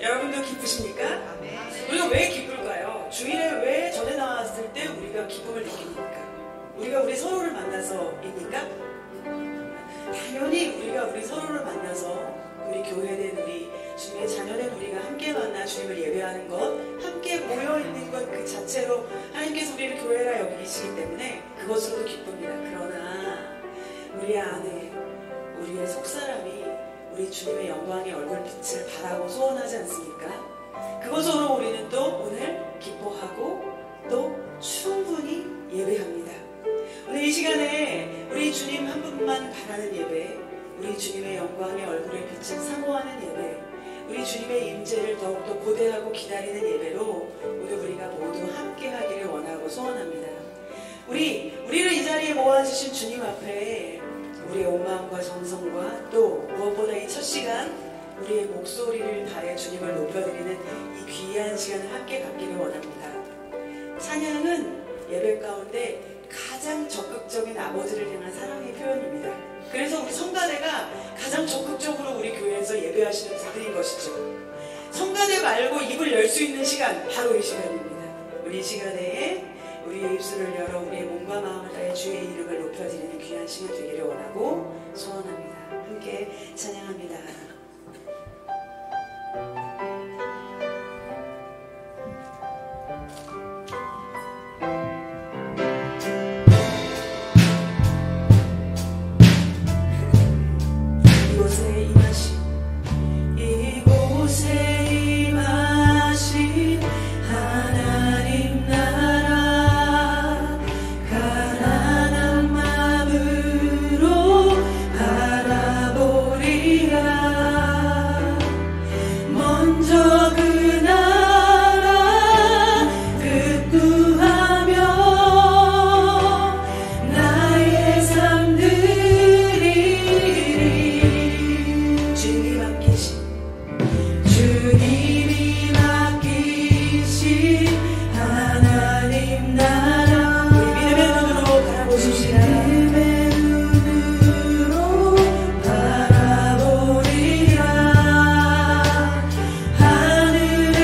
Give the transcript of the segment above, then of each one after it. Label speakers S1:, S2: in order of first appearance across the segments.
S1: 여러분도 기쁘십니까? 우리가 왜 기쁠까요? 주일에 왜 전에 나왔을 때 우리가 기쁨을 느낍니까? 우리가 우리 서로를 만나서입니까? 당연히 우리가 우리 서로를 만나서 우리 교회된 우리 주님의 자녀된 우리가 함께 만나 주님을 예배하는 것, 함께 모여있는 것 그 자체로 하나님께서 우리를 교회라 여기시기 때문에 그것으로도 기쁩니다. 그러나 우리 안에 우리의 속사람이 우리 주님의 영광의 얼굴빛을 바라고 소원하지 않습니까? 그것으로 우리는 또 오늘 기뻐하고 또 충분히 예배합니다. 오늘 이 시간에 우리 주님 한 분만 바라는 예배, 우리 주님의 영광의 얼굴의 빛을 사모하는 예배, 우리 주님의 임재를 더욱더 고대하고 기다리는 예배로 오늘 우리가 모두 함께 하기를 원하고 소원합니다. 우리를 이 자리에 모아주신 주님 앞에 우리의 온 마음과 정성과 또 무엇보다 이 첫 시간 우리의 목소리를 다해 주님을 높여드리는 이 귀한 시간을 함께 갖기를 원합니다. 찬양은 예배 가운데 가장 적극적인 아버지를 향한 사랑의 표현입니다. 그래서 우리 성가대가 가장 적극적으로 우리 교회에서 예배하시는 분들인 것이죠. 성가대 말고 입을 열 수 있는 시간, 바로 이 시간입니다. 우리 이 시간에 우리의 입술을 열어 우리의 몸과 마음을 다해 주의 이름을 높여드리는 귀한 시간 되기를 원하고 소원합니다. 함께 찬양합니다.
S2: 하늘에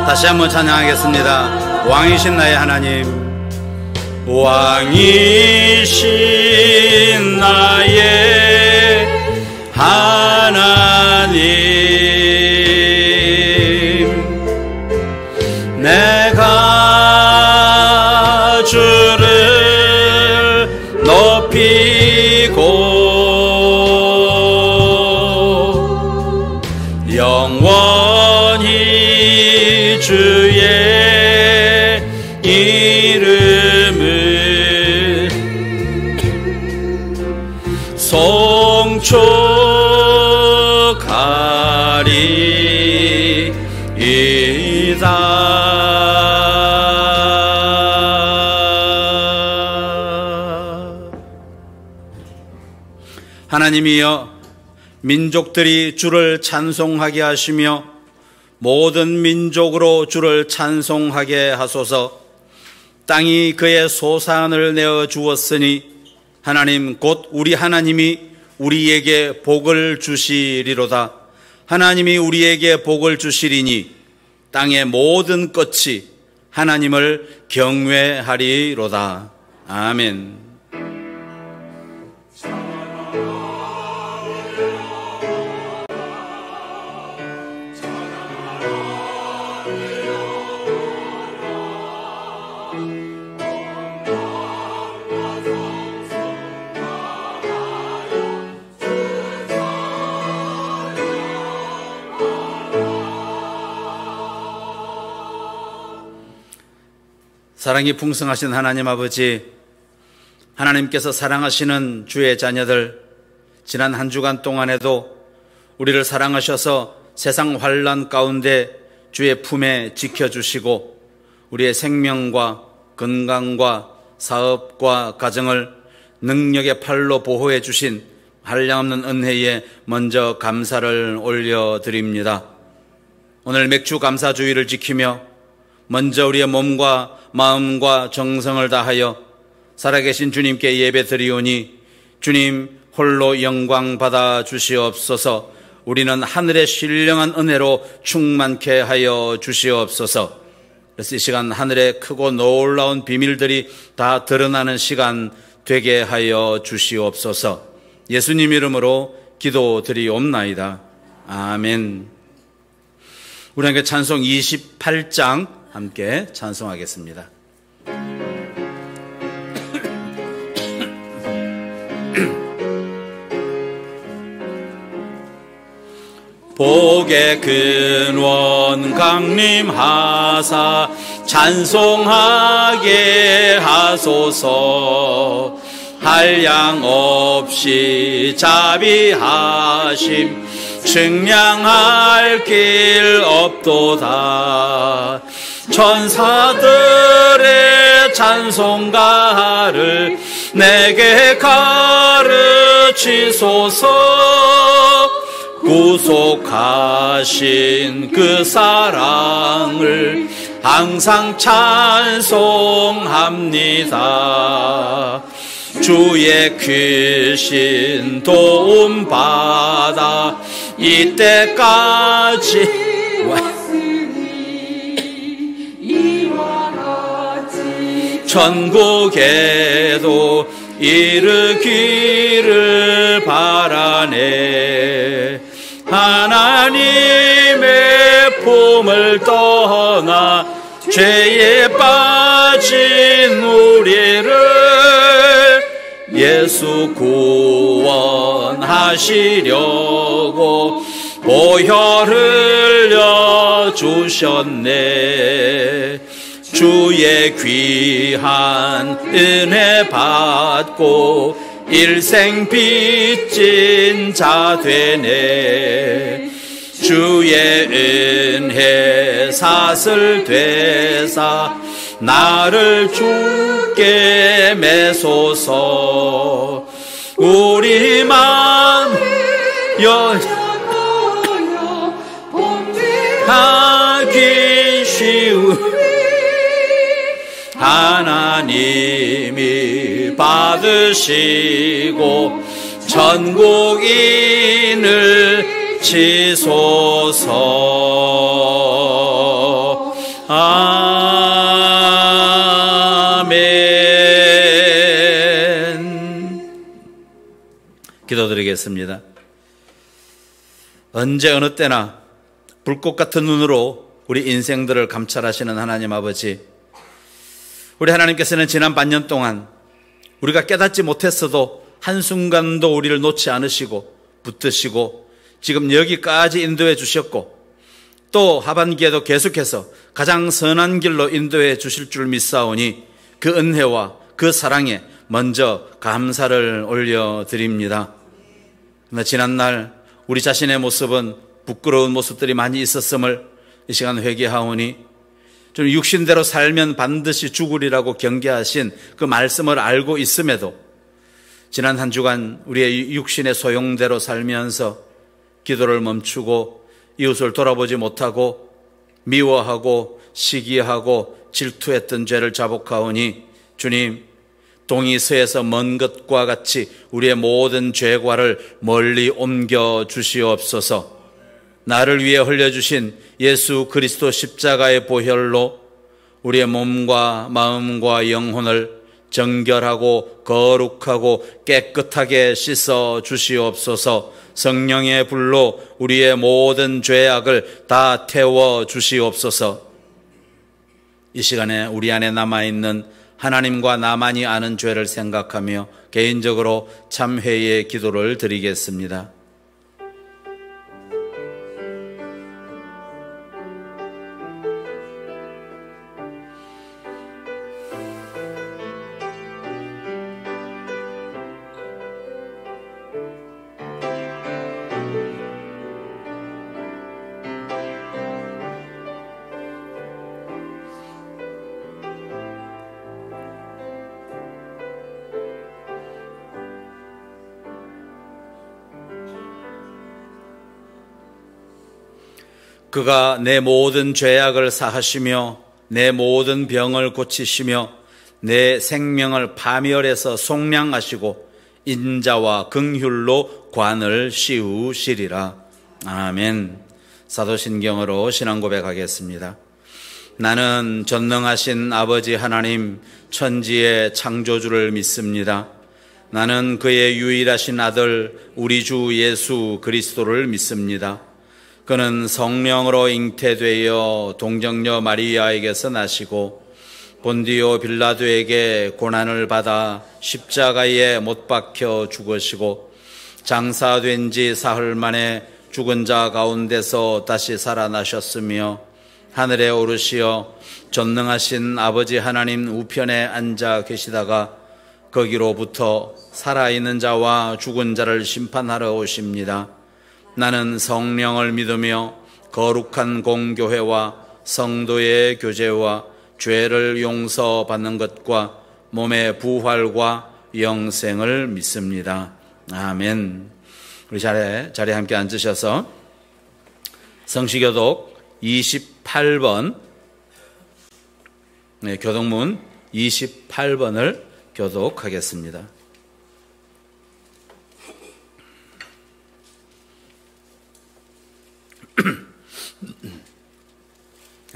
S2: 다시 한번 찬양하겠습니다. 왕이신 나의 하나님, 왕이신 나의 하나님, 내가 주를 높이고 영원히 주의 이름을 송축하리이다. 하나님이여, 민족들이 주를 찬송하게 하시며 모든 민족으로 주를 찬송하게 하소서. 땅이 그의 소산을 내어 주었으니 하나님 곧 우리 하나님이 우리에게 복을 주시리로다. 하나님이 우리에게 복을 주시리니 땅의 모든 끝이 하나님을 경외하리로다. 아멘. 사랑이 풍성하신 하나님 아버지, 하나님께서 사랑하시는 주의 자녀들, 지난 한 주간 동안에도 우리를 사랑하셔서 세상 환난 가운데 주의 품에 지켜주시고 우리의 생명과 건강과 사업과 가정을 능력의 팔로 보호해 주신 한량없는 은혜에 먼저 감사를 올려드립니다. 오늘 맥주 감사주의를 지키며 먼저 우리의 몸과 마음과 정성을 다하여 살아계신 주님께 예배 드리오니 주님 홀로 영광 받아 주시옵소서. 우리는 하늘의 신령한 은혜로 충만케 하여 주시옵소서. 그래서 이 시간 하늘의 크고 놀라운 비밀들이 다 드러나는 시간 되게 하여 주시옵소서. 예수님 이름으로 기도드리옵나이다. 아멘. 우리 함께 찬송 28장 함께 찬송하겠습니다. 복의 근원 강림하사 찬송하게 하소서. 한량 없이 자비하심 측량할 길 없도다. 천사들의 찬송가를 내게 가르치소서. 구속하신 그 사랑을 항상 찬송합니다. 주의 크신 도움받아 이때까지 천국에도 이르기를 바라네. 하나님의 품을 떠나 죄에 빠진 우리를 예수 구원하시려고 보혈 흘려 주셨네. 주의 귀한 은혜 받고 일생 빚진 자 되네. 주의 은혜 사슬 되사 나를 주께 매소서. 우리 마음 하기 쉬운 하나님이 받으시고 천국인을 치소서. 아멘. 기도드리겠습니다. 언제 어느 때나 불꽃 같은 눈으로 우리 인생들을 감찰하시는 하나님 아버지, 우리 하나님께서는 지난 반년 동안 우리가 깨닫지 못했어도 한순간도 우리를 놓지 않으시고 붙드시고 지금 여기까지 인도해 주셨고, 또 하반기에도 계속해서 가장 선한 길로 인도해 주실 줄 믿사오니 그 은혜와 그 사랑에 먼저 감사를 올려드립니다. 그러나 지난날 우리 자신의 모습은 부끄러운 모습들이 많이 있었음을 이 시간 회개하오니, 좀 육신대로 살면 반드시 죽으리라고 경계하신 그 말씀을 알고 있음에도 지난 한 주간 우리의 육신의 소용대로 살면서 기도를 멈추고 이웃을 돌아보지 못하고 미워하고 시기하고 질투했던 죄를 자복하오니, 주님, 동이 서에서 먼 것과 같이 우리의 모든 죄과를 멀리 옮겨 주시옵소서. 나를 위해 흘려주신 예수 그리스도 십자가의 보혈로 우리의 몸과 마음과 영혼을 정결하고 거룩하고 깨끗하게 씻어 주시옵소서. 성령의 불로 우리의 모든 죄악을 다 태워 주시옵소서. 이 시간에 우리 안에 남아있는 하나님과 나만이 아는 죄를 생각하며 개인적으로 참회의 기도를 드리겠습니다. 그가 내 모든 죄악을 사하시며 내 모든 병을 고치시며 내 생명을 파멸해서 속량하시고 인자와 긍휼로 관을 씌우시리라. 아멘. 사도신경으로 신앙 고백하겠습니다. 나는 전능하신 아버지 하나님 천지의 창조주를 믿습니다. 나는 그의 유일하신 아들 우리 주 예수 그리스도를 믿습니다. 그는 성령으로 잉태되어 동정녀 마리아에게서 나시고 본디오 빌라도에게 고난을 받아 십자가에 못 박혀 죽으시고 장사된 지 사흘 만에 죽은 자 가운데서 다시 살아나셨으며 하늘에 오르시어 전능하신 아버지 하나님 우편에 앉아 계시다가 거기로부터 살아있는 자와 죽은 자를 심판하러 오십니다. 나는 성령을 믿으며 거룩한 공교회와 성도의 교제와 죄를 용서받는 것과 몸의 부활과 영생을 믿습니다. 아멘. 우리 자리에 함께 앉으셔서 성시교독 28번, 교독문 28번을 교독하겠습니다.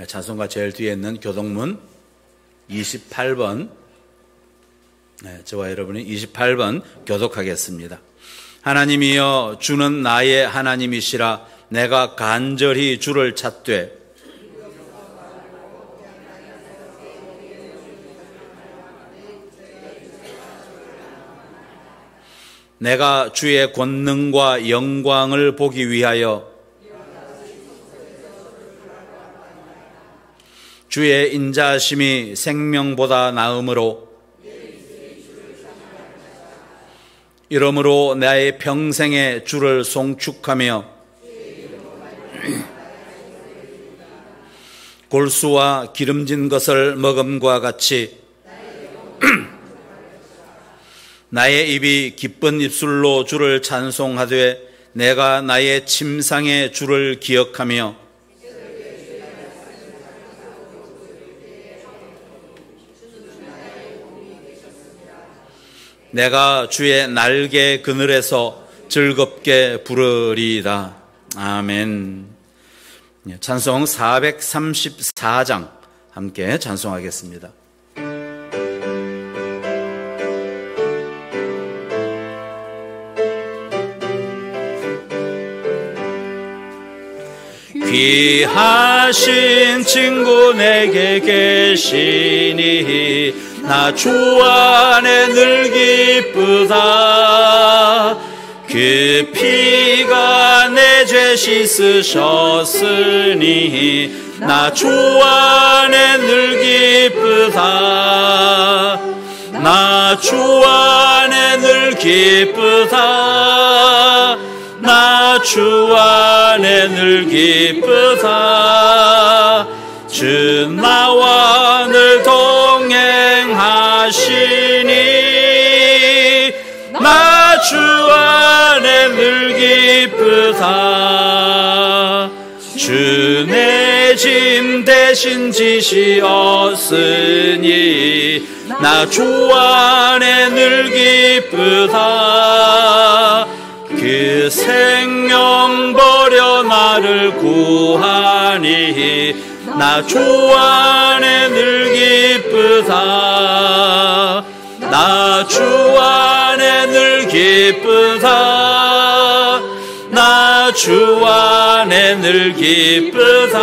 S2: 찬송가 제일 뒤에 있는 교독문 28번, 저와 여러분이 28번 교독하겠습니다. 하나님이여, 주는 나의 하나님이시라. 내가 간절히 주를 찾되 내가 주의 권능과 영광을 보기 위하여 주의 인자하심이 생명보다 나음으로 이러므로 나의 평생에 주를 송축하며 골수와 기름진 것을 먹음과 같이 나의 입이 기쁜 입술로 주를 찬송하되 내가 나의 침상에 주를 기억하며 내가 주의 날개 그늘에서 즐겁게 부르리이다. 아멘. 찬송 434장 함께 찬송하겠습니다. 귀하신 친구 내게 계시니 나 주 안에 늘 기쁘다. 그 피가 내 죄 씻으셨으니 나 주 안에 늘 기쁘다. 나 주 안에 늘 기쁘다. 나 주 안에 늘 기쁘다. 주 나와 늘 동행하시니 나 주 안에 늘 기쁘다. 주 내 짐 대신 지시었으니 나 주 안에 늘 기쁘다. 그 생명 버려 나를 구하니 나 주 안에 늘 기쁘다. 나 주 안에 늘 기쁘다. 나 주 안에 늘 기쁘다.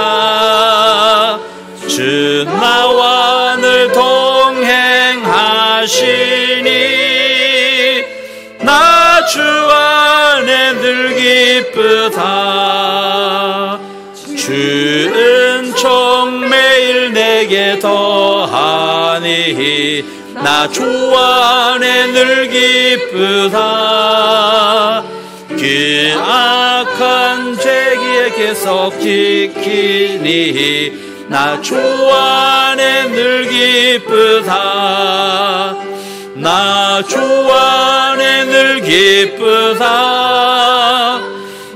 S2: 주 나와 늘 동행하시니 나 주 안에 늘 기쁘다. 주 은총 매일 내게 더하니 나 주 안에 늘 기쁘다. 그 악한 죄기에 계속 지키니 나 주 안에 늘 기쁘다. 나 주 안에 늘 기쁘다.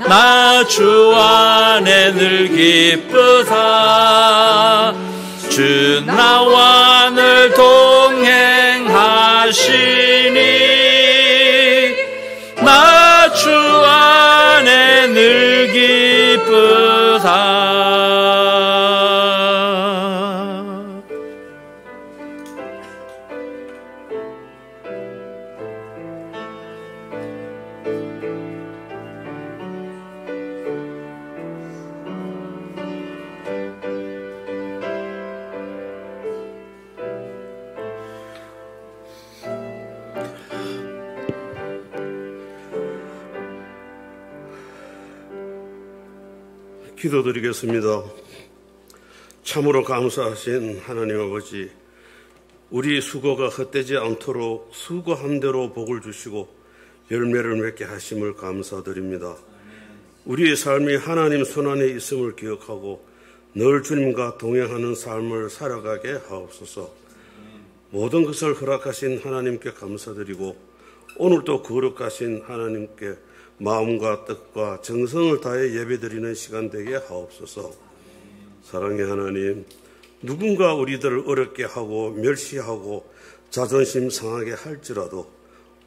S2: 나 주 안에 늘 기쁘다. 주 나와 늘 동행하시니 나 주 안에 늘 기쁘다.
S3: 기도드리겠습니다. 참으로 감사하신 하나님 아버지, 우리 수고가 헛되지 않도록 수고한 대로 복을 주시고 열매를 맺게 하심을 감사드립니다. 우리의 삶이 하나님 손안에 있음을 기억하고 늘 주님과 동행하는 삶을 살아가게 하옵소서. 모든 것을 허락하신 하나님께 감사드리고 오늘도 거룩하신 하나님께 마음과 뜻과 정성을 다해 예배드리는 시간 되게 하옵소서. 사랑의 하나님, 누군가 우리들을 어렵게 하고 멸시하고 자존심 상하게 할지라도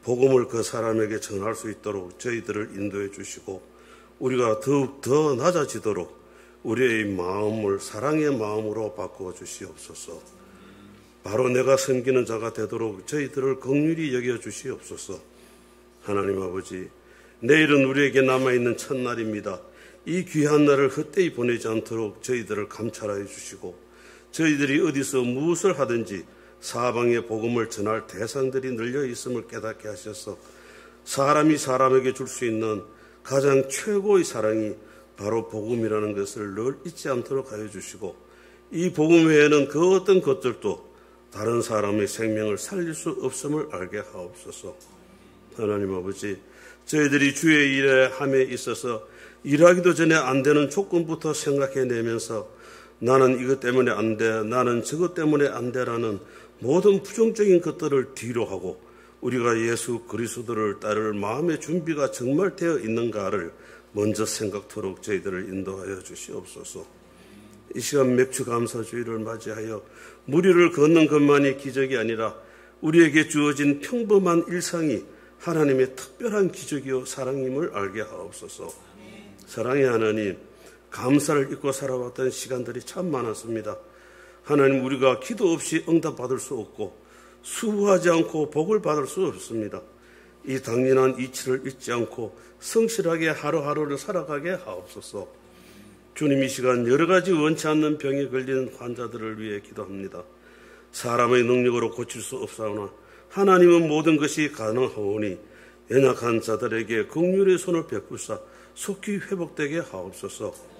S3: 복음을 그 사람에게 전할 수 있도록 저희들을 인도해 주시고 우리가 더욱 더 낮아지도록 우리의 마음을 사랑의 마음으로 바꾸어 주시옵소서. 바로 내가 섬기는 자가 되도록 저희들을 긍휼히 여겨 주시옵소서. 하나님 아버지, 내일은 우리에게 남아있는 첫날입니다. 이 귀한 날을 헛되이 보내지 않도록 저희들을 감찰하여 주시고 저희들이 어디서 무엇을 하든지 사방에 복음을 전할 대상들이 늘려 있음을 깨닫게 하셔서 사람이 사람에게 줄 수 있는 가장 최고의 사랑이 바로 복음이라는 것을 늘 잊지 않도록 하여 주시고 이 복음 외에는 그 어떤 것들도 다른 사람의 생명을 살릴 수 없음을 알게 하옵소서. 하나님 아버지, 저희들이 주의 일에 함에 있어서 일하기도 전에 안 되는 조건부터 생각해내면서 나는 이것 때문에 안 돼, 나는 저것 때문에 안 돼라는 모든 부정적인 것들을 뒤로 하고 우리가 예수 그리스도를 따를 마음의 준비가 정말 되어 있는가를 먼저 생각토록 저희들을 인도하여 주시옵소서. 이 시간 맥주 감사주의를 맞이하여 무리를 걷는 것만이 기적이 아니라 우리에게 주어진 평범한 일상이 하나님의 특별한 기적이요 사랑임을 알게 하옵소서. 사랑의 하나님, 감사를 잊고 살아왔던 시간들이 참 많았습니다. 하나님, 우리가 기도 없이 응답받을 수 없고 수고하지 않고 복을 받을 수 없습니다. 이 당연한 이치를 잊지 않고 성실하게 하루하루를 살아가게 하옵소서. 주님, 이 시간 여러 가지 원치 않는 병에 걸린 환자들을 위해 기도합니다. 사람의 능력으로 고칠 수 없사오나 하나님은 모든 것이 가능하오니 연약한 자들에게 긍휼의 손을 베푸사 속히 회복되게 하옵소서.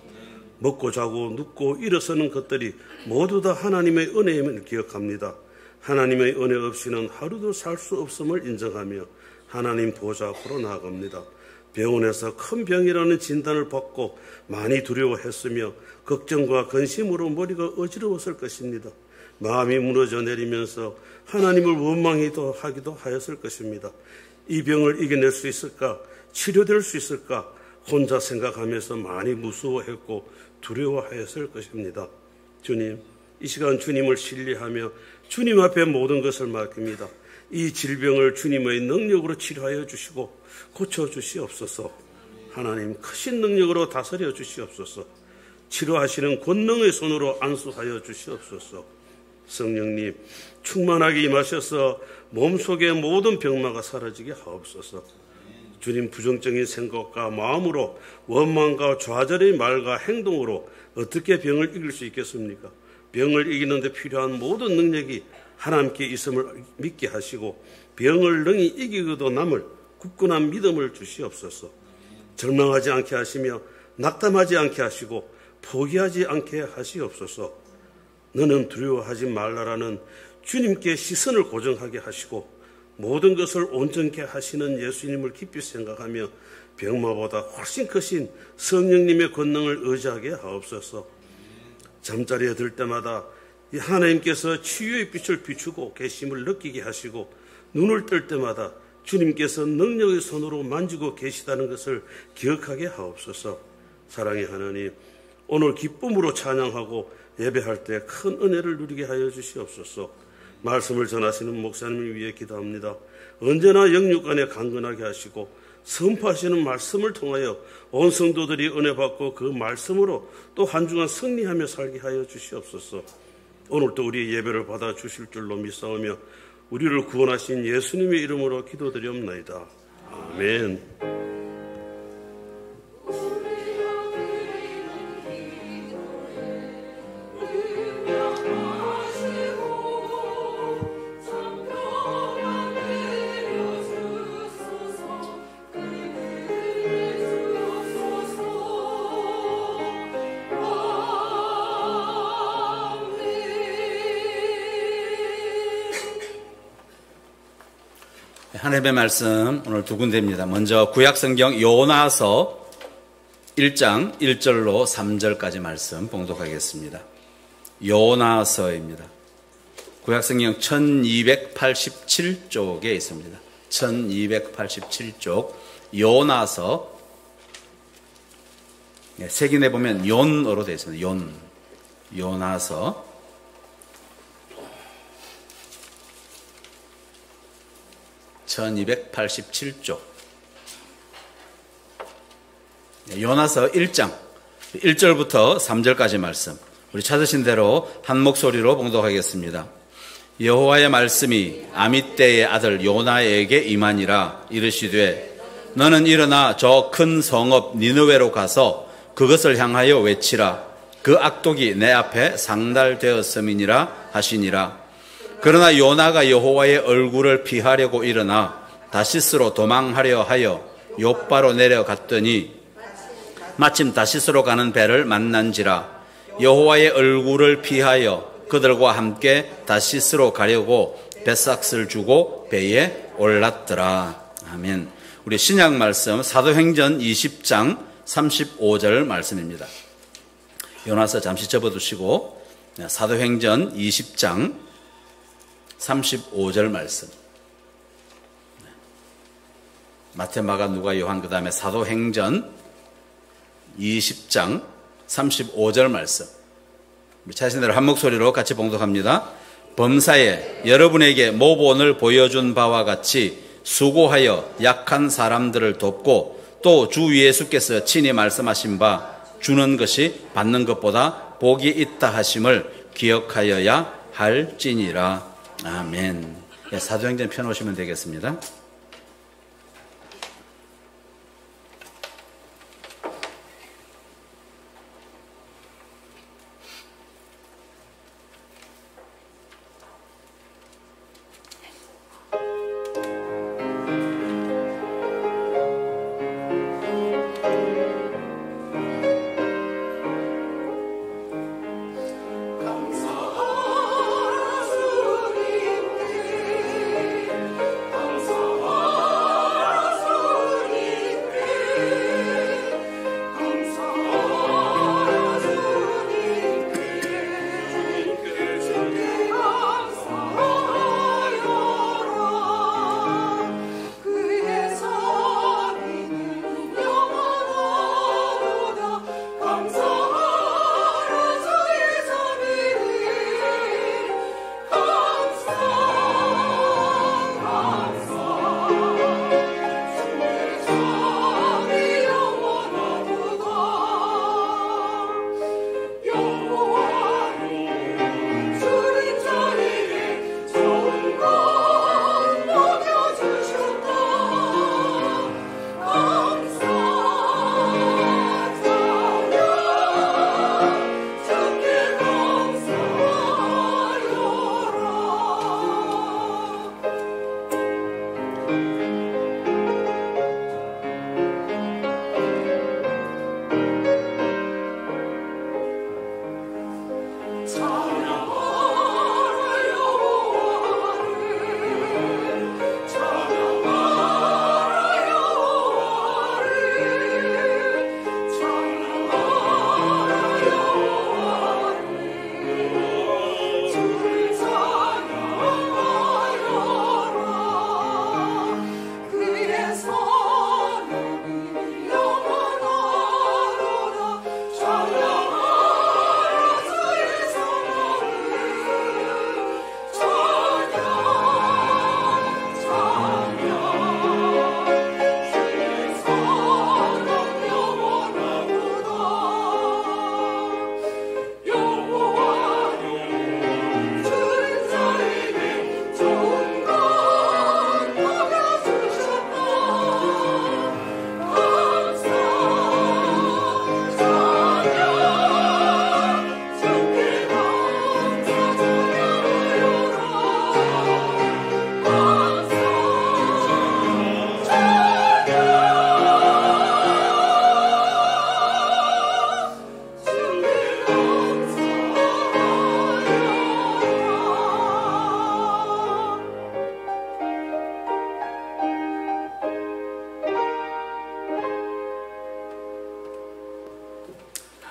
S3: 먹고 자고 눕고 일어서는 것들이 모두 다 하나님의 은혜임을 기억합니다. 하나님의 은혜 없이는 하루도 살 수 없음을 인정하며 하나님 보좌 앞으로 나아갑니다. 병원에서 큰 병이라는 진단을 받고 많이 두려워했으며 걱정과 근심으로 머리가 어지러웠을 것입니다. 마음이 무너져 내리면서 하나님을 원망하기도 하였을 것입니다. 이 병을 이겨낼 수 있을까? 치료될 수 있을까? 혼자 생각하면서 많이 무서워했고 두려워하였을 것입니다. 주님, 이 시간 주님을 신뢰하며 주님 앞에 모든 것을 맡깁니다. 이 질병을 주님의 능력으로 치료하여 주시고 고쳐주시옵소서. 하나님, 크신 능력으로 다스려 주시옵소서. 치료하시는 권능의 손으로 안수하여 주시옵소서. 성령님, 충만하게 임하셔서 몸속의 모든 병마가 사라지게 하옵소서. 주님, 부정적인 생각과 마음으로 원망과 좌절의 말과 행동으로 어떻게 병을 이길 수 있겠습니까? 병을 이기는 데 필요한 모든 능력이 하나님께 있음을 믿게 하시고 병을 능히 이기고도 남을 굳건한 믿음을 주시옵소서. 절망하지 않게 하시며 낙담하지 않게 하시고 포기하지 않게 하시옵소서. 너는 두려워하지 말라라는 주님께 시선을 고정하게 하시고 모든 것을 온전케 하시는 예수님을 깊이 생각하며 병마보다 훨씬 크신 성령님의 권능을 의지하게 하옵소서. 잠자리에 들 때마다 하나님께서 치유의 빛을 비추고 계심을 느끼게 하시고 눈을 뜰 때마다 주님께서 능력의 손으로 만지고 계시다는 것을 기억하게 하옵소서. 사랑의 하나님, 오늘 기쁨으로 찬양하고 예배할 때 큰 은혜를 누리게 하여 주시옵소서. 말씀을 전하시는 목사님을 위해 기도합니다. 언제나 영육간에 강건하게 하시고 선포하시는 말씀을 통하여 온 성도들이 은혜 받고 그 말씀으로 또 한 주간 승리하며 살게 하여 주시옵소서. 오늘도 우리의 예배를 받아 주실 줄로 믿사오며 우리를 구원하신 예수님의 이름으로 기도드리옵나이다. 아멘.
S2: 하나님의 말씀 오늘 두 군데입니다. 먼저 구약성경 요나서 1장 1절로 3절까지 말씀 봉독하겠습니다. 요나서입니다. 구약성경 1287쪽에 있습니다. 1287쪽 요나서, 색인에 보면 용으로 되어 있습니다. 요나서 1287쪽. 요나서 1장 1절부터 3절까지 말씀. 우리 찾으신 대로 한 목소리로 봉독하겠습니다. 여호와의 말씀이 아미떼의 아들 요나에게 임하니라. 이르시되 너는 일어나 저 큰 성읍 니느웨로 가서 그것을 향하여 외치라. 그 악독이 내 앞에 상달되었음이니라 하시니라. 그러나 요나가 여호와의 얼굴을 피하려고 일어나 다시스로 도망하려 하여 욥바로 내려갔더니 마침 다시스로 가는 배를 만난지라. 여호와의 얼굴을 피하여 그들과 함께 다시스로 가려고 뱃삭을 주고 배에 올랐더라. 아멘. 우리 신약 말씀 사도행전 20장 35절 말씀입니다. 요나서 잠시 접어두시고 사도행전 20장 35절 말씀. 마태, 마가, 누가, 요한, 그 다음에 사도행전 20장 35절 말씀. 자신대로 한 목소리로 같이 봉독합니다. 범사에 여러분에게 모본을 보여준 바와 같이 수고하여 약한 사람들을 돕고 또 주 예수께서 친히 말씀하신 바 주는 것이 받는 것보다 복이 있다 하심을 기억하여야 할지니라. 아멘. 사도행전 펴놓으시면 되겠습니다.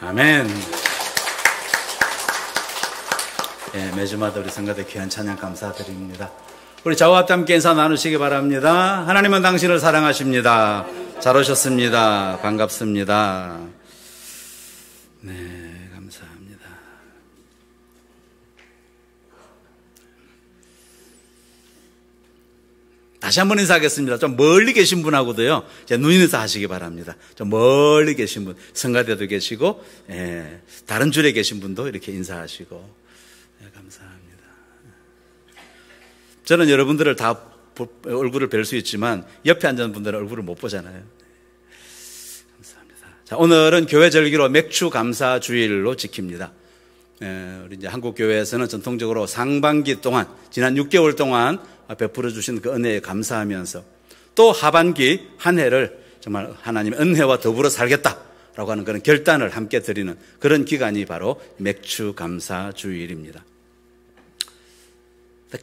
S2: 아멘. 예, 매주마다 우리 성가대 귀한 찬양 감사드립니다. 우리 좌우와 함께 인사 나누시기 바랍니다. 하나님은 당신을 사랑하십니다. 잘 오셨습니다. 반갑습니다. 네, 감사합니다. 다시 한번 인사하겠습니다. 좀 멀리 계신 분하고도요, 눈 인사 하시기 바랍니다. 좀 멀리 계신 분, 성가대도 계시고, 예, 다른 줄에 계신 분도 이렇게 인사하시고, 예, 감사합니다. 저는 여러분들을 다 얼굴을 뵐 수 있지만, 옆에 앉은 분들은 얼굴을 못 보잖아요. 감사합니다. 자, 오늘은 교회 절기로 맥주 감사 주일로 지킵니다. 우리 이제 한국 교회에서는 전통적으로 상반기 동안, 지난 6개월 동안 베풀어 주신 그 은혜에 감사하면서 또 하반기 한 해를 정말 하나님의 은혜와 더불어 살겠다라고 하는 그런 결단을 함께 드리는 그런 기간이 바로 맥주 감사 주일입니다.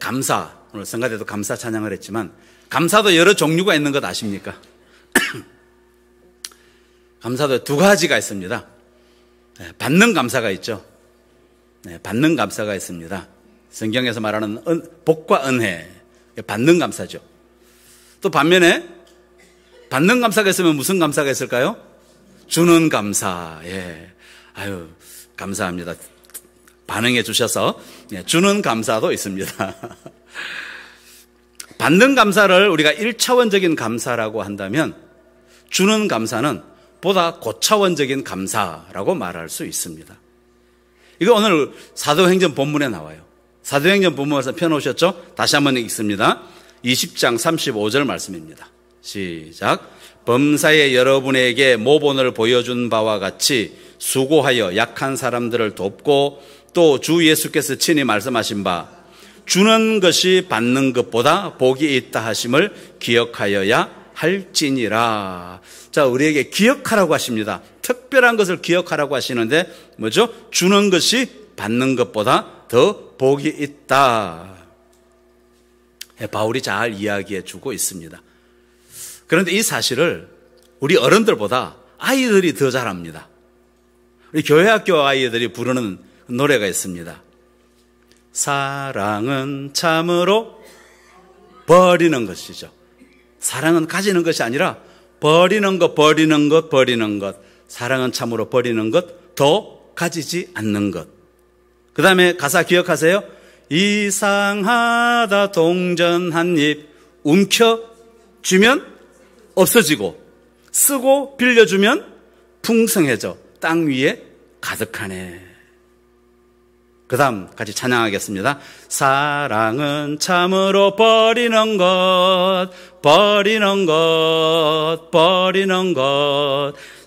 S2: 감사, 오늘 성가대도 감사 찬양을 했지만 감사도 여러 종류가 있는 것 아십니까? 감사도 두 가지가 있습니다. 받는 감사가 있죠. 받는 감사가 있습니다. 성경에서 말하는 복과 은혜, 받는 감사죠. 또 반면에 받는 감사가 있으면 무슨 감사가 있을까요? 주는 감사. 예. 아유, 감사합니다. 반응해 주셔서. 예, 주는 감사도 있습니다. 받는 감사를 우리가 1차원적인 감사라고 한다면 주는 감사는 보다 고차원적인 감사라고 말할 수 있습니다. 이거 오늘 사도행전 본문에 나와요. 사도행전 본문에서 펴놓으셨죠? 다시 한번 읽습니다. 20장 35절 말씀입니다. 시작. 범사에 여러분에게 모본을 보여준 바와 같이 수고하여 약한 사람들을 돕고 또 주 예수께서 친히 말씀하신 바 주는 것이 받는 것보다 복이 있다 하심을 기억하여야 할지니라. 자, 우리에게 기억하라고 하십니다. 특별한 것을 기억하라고 하시는데 뭐죠? 주는 것이 받는 것보다 더 복이 있다. 바울이 잘 이야기해 주고 있습니다. 그런데 이 사실을 우리 어른들보다 아이들이 더 잘합니다. 우리 교회학교 아이들이 부르는 노래가 있습니다. 사랑은 참으로 버리는 것이죠. 사랑은 가지는 것이 아니라 버리는 것. 사랑은 참으로 버리는 것, 더 가지지 않는 것. 그 다음에 가사 기억하세요? 이상하다 동전 한 입 움켜쥐면 없어지고 쓰고 빌려주면 풍성해져 땅 위에 가득하네. 그 다음 같이 찬양하겠습니다. 사랑은 참으로 버리는 것.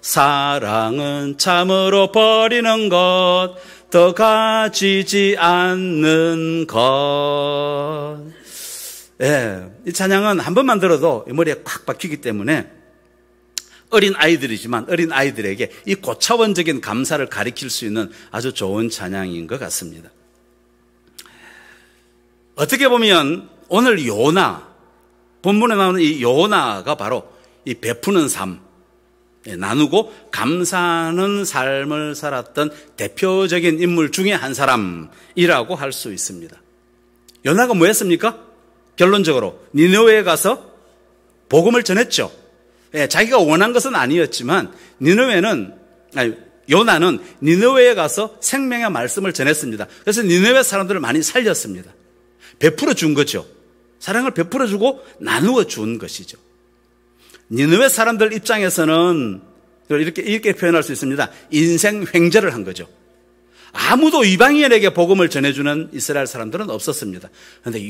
S2: 사랑은 참으로 버리는 것. 더 가지지 않는 것. 예, 이 찬양은 한 번만 들어도 머리에 꽉 박히기 때문에 어린 아이들이지만 어린 아이들에게 이 고차원적인 감사를 가리킬 수 있는 아주 좋은 찬양인 것 같습니다. 어떻게 보면 오늘 요나, 본문에 나오는 이 요나가 바로 이 베푸는 삶, 나누고 감사하는 삶을 살았던 대표적인 인물 중에 한 사람이라고 할 수 있습니다. 요나가 뭐 했습니까? 결론적으로 니느웨에 가서 복음을 전했죠. 자기가 원한 것은 아니었지만 요나는 니느웨에 가서 생명의 말씀을 전했습니다. 그래서 니느웨 사람들을 많이 살렸습니다. 베풀어 준 거죠. 사랑을 베풀어 주고 나누어 준 것이죠. 니느웨 사람들 입장에서는 이렇게 표현할 수 있습니다. 인생 횡재를 한 거죠. 아무도 이방인에게 복음을 전해주는 이스라엘 사람들은 없었습니다. 그런데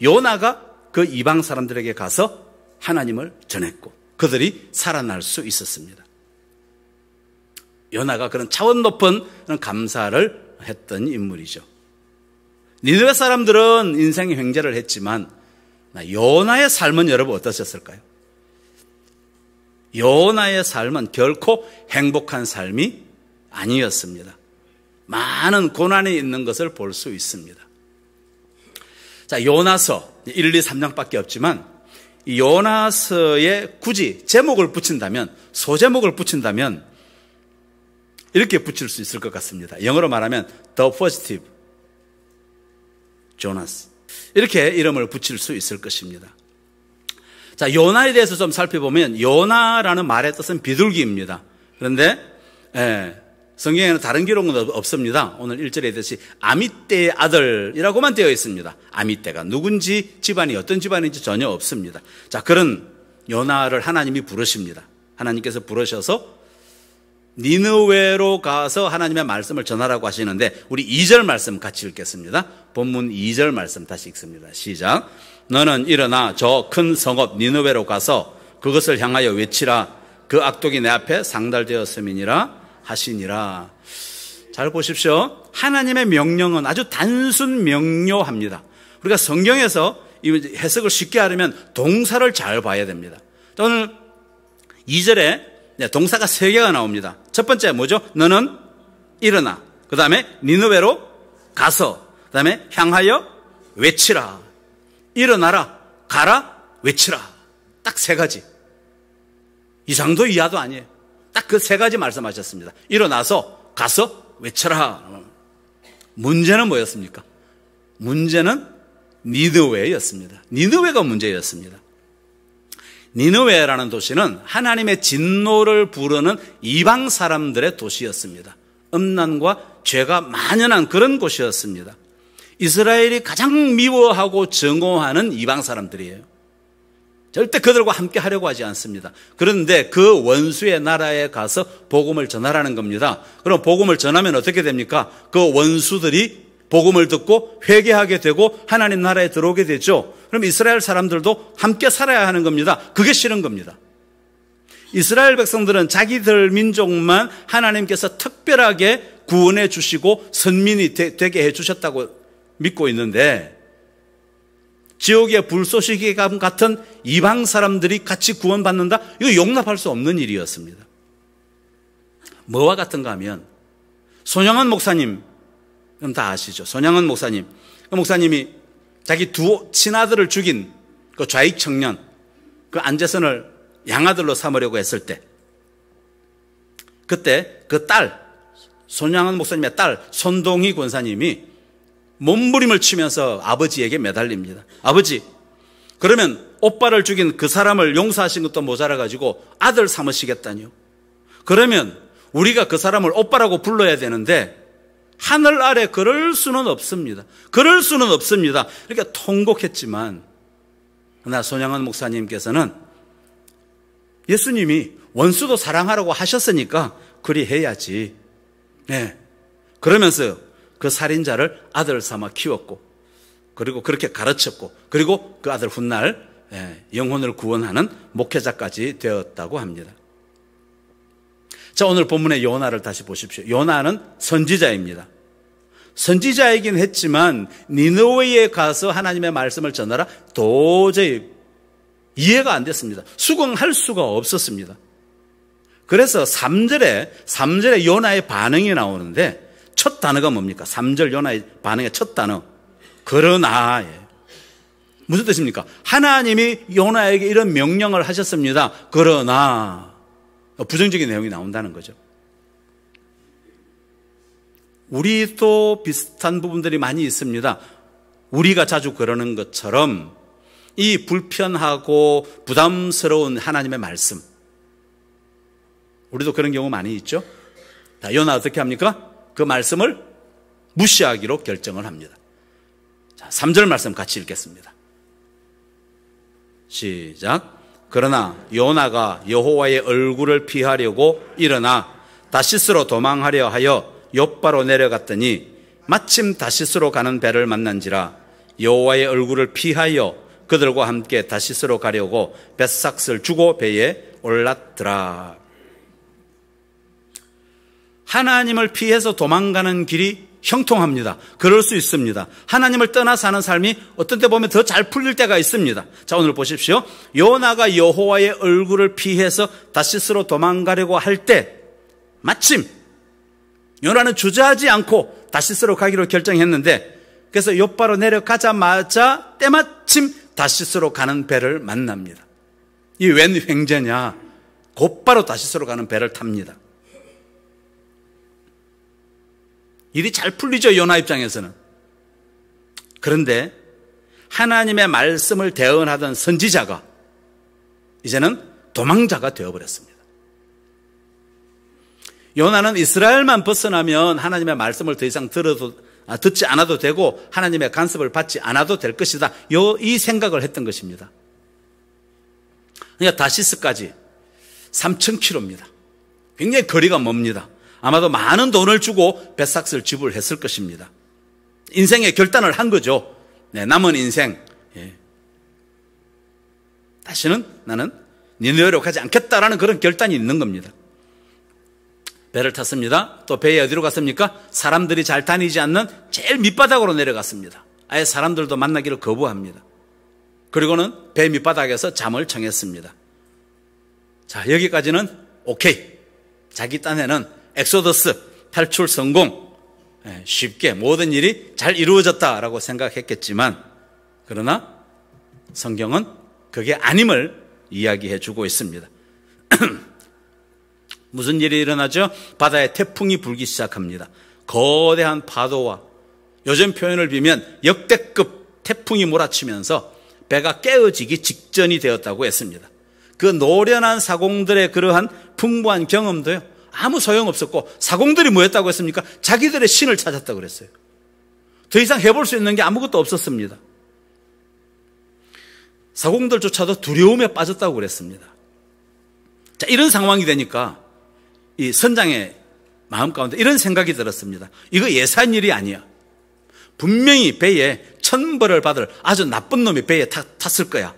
S2: 요나가 그 이방 사람들에게 가서 하나님을 전했고 그들이 살아날 수 있었습니다. 요나가 그런 차원 높은 감사를 했던 인물이죠. 니느웨 사람들은 인생의 횡재를 했지만 요나의 삶은 여러분 어떠셨을까요? 요나의 삶은 결코 행복한 삶이 아니었습니다. 많은 고난이 있는 것을 볼 수 있습니다. 자, 요나서 1, 2, 3장밖에 없지만 이 요나서에 굳이 제목을 붙인다면, 소제목을 붙인다면 이렇게 붙일 수 있을 것 같습니다. 영어로 말하면 The Positive Jonas, 이렇게 이름을 붙일 수 있을 것입니다. 자, 요나에 대해서 좀 살펴보면 요나라는 말의 뜻은 비둘기입니다. 그런데 성경에는 다른 기록은 없습니다. 오늘 1절에 있듯이 아미떼의 아들이라고만 되어 있습니다. 아미떼가 누군지 집안이 어떤 집안인지 전혀 없습니다. 자, 그런 요나를 하나님이 부르십니다. 하나님께서 부르셔서 니느웨로 가서 하나님의 말씀을 전하라고 하시는데 우리 2절 말씀 같이 읽겠습니다. 본문 2절 말씀 다시 읽습니다. 시작. 너는 일어나 저 큰 성읍 니느웨로 가서 그것을 향하여 외치라. 그 악독이 내 앞에 상달되었음이니라 하시니라. 잘 보십시오. 하나님의 명령은 아주 단순 명료합니다. 우리가 성경에서 이 해석을 쉽게 하려면 동사를 잘 봐야 됩니다. 오늘 2절에 동사가 3개가 나옵니다. 첫 번째 뭐죠? 너는 일어나. 그 다음에 니느웨로 가서. 그 다음에 향하여 외치라. 일어나라, 가라, 외치라. 딱 3가지. 이상도 이하도 아니에요. 딱 그 3가지 말씀하셨습니다. 일어나서 가서 외쳐라. 문제는 뭐였습니까? 문제는 니느웨였습니다. 니느웨가 문제였습니다. 니느웨라는 도시는 하나님의 진노를 부르는 이방 사람들의 도시였습니다. 음란과 죄가 만연한 그런 곳이었습니다. 이스라엘이 가장 미워하고 증오하는 이방 사람들이에요. 절대 그들과 함께 하려고 하지 않습니다. 그런데 그 원수의 나라에 가서 복음을 전하라는 겁니다. 그럼 복음을 전하면 어떻게 됩니까? 그 원수들이 복음을 듣고 회개하게 되고 하나님 나라에 들어오게 되죠. 그럼 이스라엘 사람들도 함께 살아야 하는 겁니다. 그게 싫은 겁니다. 이스라엘 백성들은 자기들 민족만 하나님께서 특별하게 구원해 주시고 선민이 되게 해 주셨다고 믿고 있는데, 지옥의 불쏘시개감 같은 이방 사람들이 같이 구원받는다? 이거 용납할 수 없는 일이었습니다. 뭐와 같은가 하면, 손양원 목사님, 그럼 다 아시죠? 손양원 목사님. 그 목사님이 자기 두 친아들을 죽인 그 좌익 청년, 그 안재선을 양아들로 삼으려고 했을 때, 그때 그 딸, 손양원 목사님의 딸, 손동희 권사님이 몸부림을 치면서 아버지에게 매달립니다. 아버지, 그러면 오빠를 죽인 그 사람을 용서하신 것도 모자라가지고 아들 삼으시겠다니요? 그러면 우리가 그 사람을 오빠라고 불러야 되는데 하늘 아래 그럴 수는 없습니다. 그럴 수는 없습니다. 이렇게 통곡했지만, 그러나 손양원 목사님께서는 예수님이 원수도 사랑하라고 하셨으니까 그리 해야지. 네. 그러면서 그 살인자를 아들 삼아 키웠고, 그리고 그렇게 가르쳤고, 그리고 그 아들 훗날 영혼을 구원하는 목회자까지 되었다고 합니다. 자, 오늘 본문의 요나를 다시 보십시오. 요나는 선지자입니다. 선지자이긴 했지만 니느웨에 가서 하나님의 말씀을 전하라, 도저히 이해가 안 됐습니다. 수긍할 수가 없었습니다. 그래서 3절에 요나의 반응이 나오는데, 첫 단어가 뭡니까? 3절 요나의 반응의 첫 단어, 그러나. 무슨 뜻입니까? 하나님이 요나에게 이런 명령을 하셨습니다. 그러나 부정적인 내용이 나온다는 거죠. 우리도 비슷한 부분들이 많이 있습니다. 우리가 자주 그러는 것처럼 이 불편하고 부담스러운 하나님의 말씀, 우리도 그런 경우 많이 있죠. 자, 요나 어떻게 합니까? 그 말씀을 무시하기로 결정을 합니다. 자, 3절 말씀 같이 읽겠습니다. 시작. 그러나 요나가 여호와의 얼굴을 피하려고 일어나 다시스로 도망하려 하여 욥바로 내려갔더니 마침 다시스로 가는 배를 만난지라 여호와의 얼굴을 피하여 그들과 함께 다시스로 가려고 뱃삭을 주고 배에 올랐더라. 하나님을 피해서 도망가는 길이 형통합니다. 그럴 수 있습니다. 하나님을 떠나 사는 삶이 어떤 때 보면 더 잘 풀릴 때가 있습니다. 자, 오늘 보십시오. 요나가 여호와의 얼굴을 피해서 다시스로 도망가려고 할 때 마침 요나는 주저하지 않고 다시스로 가기로 결정했는데, 그래서 욥바로 내려가자마자 때마침 다시스로 가는 배를 만납니다. 이 웬 횡재냐? 곧바로 다시스로 가는 배를 탑니다. 일이 잘 풀리죠, 요나 입장에서는. 그런데 하나님의 말씀을 대언하던 선지자가 이제는 도망자가 되어버렸습니다. 요나는 이스라엘만 벗어나면 하나님의 말씀을 더 이상 듣지 않아도 되고 하나님의 간섭을 받지 않아도 될 것이다, 이 생각을 했던 것입니다. 그러니까 다시스까지 3,000km입니다. 굉장히 거리가 멉니다. 아마도 많은 돈을 주고 뱃삭을 지불했을 것입니다. 인생의 결단을 한 거죠. 네, 남은 인생, 다시는 나는 니느웨로 가지 않겠다라는 그런 결단이 있는 겁니다. 배를 탔습니다. 또 배에 어디로 갔습니까? 사람들이 잘 다니지 않는 제일 밑바닥으로 내려갔습니다. 아예 사람들도 만나기를 거부합니다. 그리고는 배 밑바닥에서 잠을 청했습니다. 자, 여기까지는 오케이. 자기 딴에는 엑소더스, 탈출 성공, 쉽게 모든 일이 잘 이루어졌다라고 생각했겠지만, 그러나 성경은 그게 아님을 이야기해 주고 있습니다. 무슨 일이 일어나죠? 바다에 태풍이 불기 시작합니다. 거대한 파도와 요즘 표현을 빌면 역대급 태풍이 몰아치면서 배가 깨어지기 직전이 되었다고 했습니다. 그 노련한 사공들의 그러한 풍부한 경험도요, 아무 소용없었고, 사공들이 뭐 했다고 했습니까? 자기들의 신을 찾았다고 그랬어요. 더 이상 해볼 수 있는 게 아무것도 없었습니다. 사공들조차도 두려움에 빠졌다고 그랬습니다. 자, 이런 상황이 되니까 이 선장의 마음 가운데 이런 생각이 들었습니다. 이거 예사한 일이 아니야. 분명히 배에 천벌을 받을 아주 나쁜 놈이 배에 탔을 거야.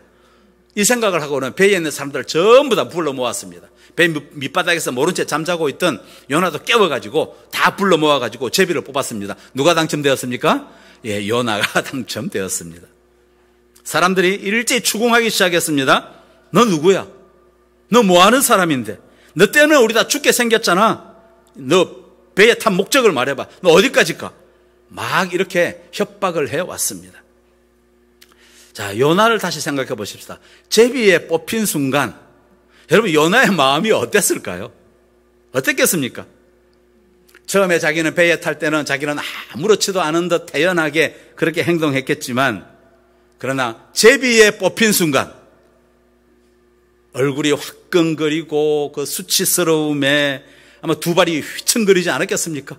S2: 이 생각을 하고는 배에 있는 사람들을 전부 다 불러 모았습니다. 배 밑바닥에서 모른 채 잠자고 있던 요나도 깨워가지고 다 불러 모아가지고 제비를 뽑았습니다. 누가 당첨되었습니까? 예, 요나가 당첨되었습니다. 사람들이 일제히 추궁하기 시작했습니다. 너 누구야? 너 뭐하는 사람인데? 너 때문에 우리 다 죽게 생겼잖아. 너 배에 탄 목적을 말해봐. 너 어디까지 가? 막 이렇게 협박을 해왔습니다. 자, 요나를 다시 생각해 보십시다. 제비에 뽑힌 순간 여러분 요나의 마음이 어땠을까요? 어땠겠습니까? 처음에 자기는 배에 탈 때는 자기는 아무렇지도 않은 듯 태연하게 그렇게 행동했겠지만 그러나 제비에 뽑힌 순간 얼굴이 화끈거리고 그 수치스러움에 아마 두 발이 휘청거리지 않았겠습니까?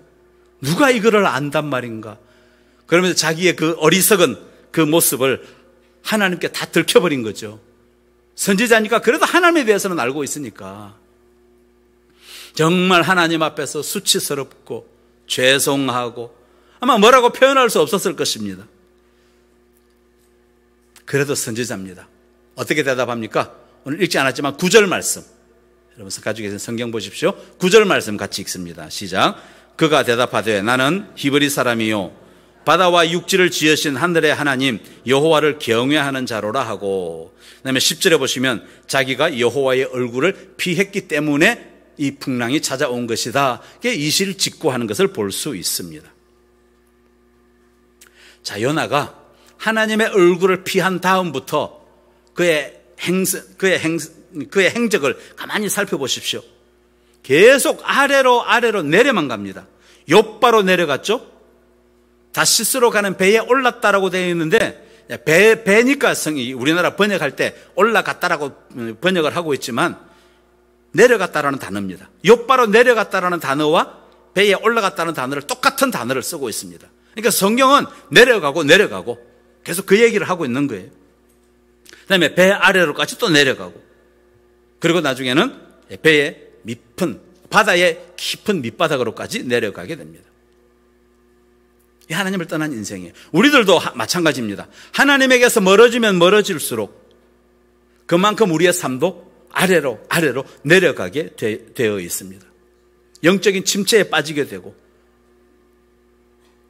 S2: 누가 이거를 안단 말인가? 그러면서 자기의 그 어리석은 그 모습을 하나님께 다 들켜버린 거죠. 선지자니까 그래도 하나님에 대해서는 알고 있으니까 정말 하나님 앞에서 수치스럽고 죄송하고 아마 뭐라고 표현할 수 없었을 것입니다. 그래도 선지자입니다. 어떻게 대답합니까? 오늘 읽지 않았지만 9절 말씀 여러분 가지고 계신 성경 보십시오. 9절 말씀 같이 읽습니다. 시작. 그가 대답하되 나는 히브리 사람이요 바다와 육지를 지으신 하늘의 하나님 여호와를 경외하는 자로라 하고 그다음에 10절에 보시면 자기가 여호와의 얼굴을 피했기 때문에 이 풍랑이 찾아온 것이다. 이게 이실 직고하는 것을 볼 수 있습니다. 자, 요나가 하나님의 얼굴을 피한 다음부터 그의 행적을 가만히 살펴보십시오. 계속 아래로 내려만 갑니다. 욥바로 내려갔죠. 다시스로 가는 배에 올랐다라고 되어 있는데 배니까 우리나라 번역할 때 올라갔다라고 번역을 하고 있지만 내려갔다라는 단어입니다. 욥바로 내려갔다라는 단어와 배에 올라갔다는 단어를 똑같은 단어를 쓰고 있습니다. 그러니까 성경은 내려가고 계속 그 얘기를 하고 있는 거예요. 그다음에 배 아래로까지 또 내려가고 그리고 나중에는 배의 바다의 깊은 밑바닥으로까지 내려가게 됩니다. 이 하나님을 떠난 인생이에요. 우리들도 마찬가지입니다. 하나님에게서 멀어지면 멀어질수록 그만큼 우리의 삶도 아래로 내려가게 되어 있습니다. 영적인 침체에 빠지게 되고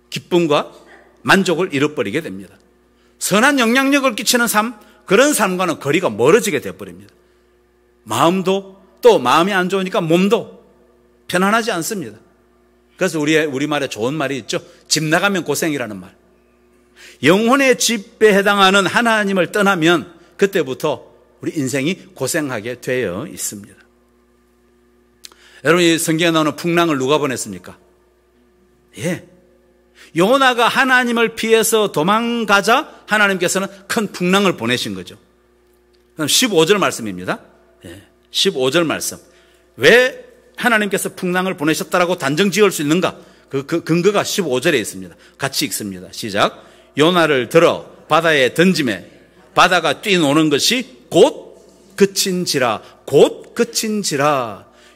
S2: 기쁨과 만족을 잃어버리게 됩니다. 선한 영향력을 끼치는 삶, 그런 삶과는 거리가 멀어지게 되어버립니다. 마음도 또 마음이 안 좋으니까 몸도 편안하지 않습니다. 그래서 우리말에 좋은 말이 있죠. 집 나가면 고생이라는 말. 영혼의 집에 해당하는 하나님을 떠나면 그때부터 우리 인생이 고생하게 되어 있습니다. 여러분, 이 성경에 나오는 풍랑을 누가 보냈습니까? 예. 요나가 하나님을 피해서 도망가자 하나님께서는 큰 풍랑을 보내신 거죠. 그럼 15절 말씀입니다. 예. 15절 말씀. 왜 하나님께서 풍랑을 보내셨다라고 단정 지을 수 있는가? 그 근거가 15절에 있습니다. 같이 읽습니다. 시작. 요나를 들어 바다에 던지매 바다가 뛰노는 것이 곧 그친지라.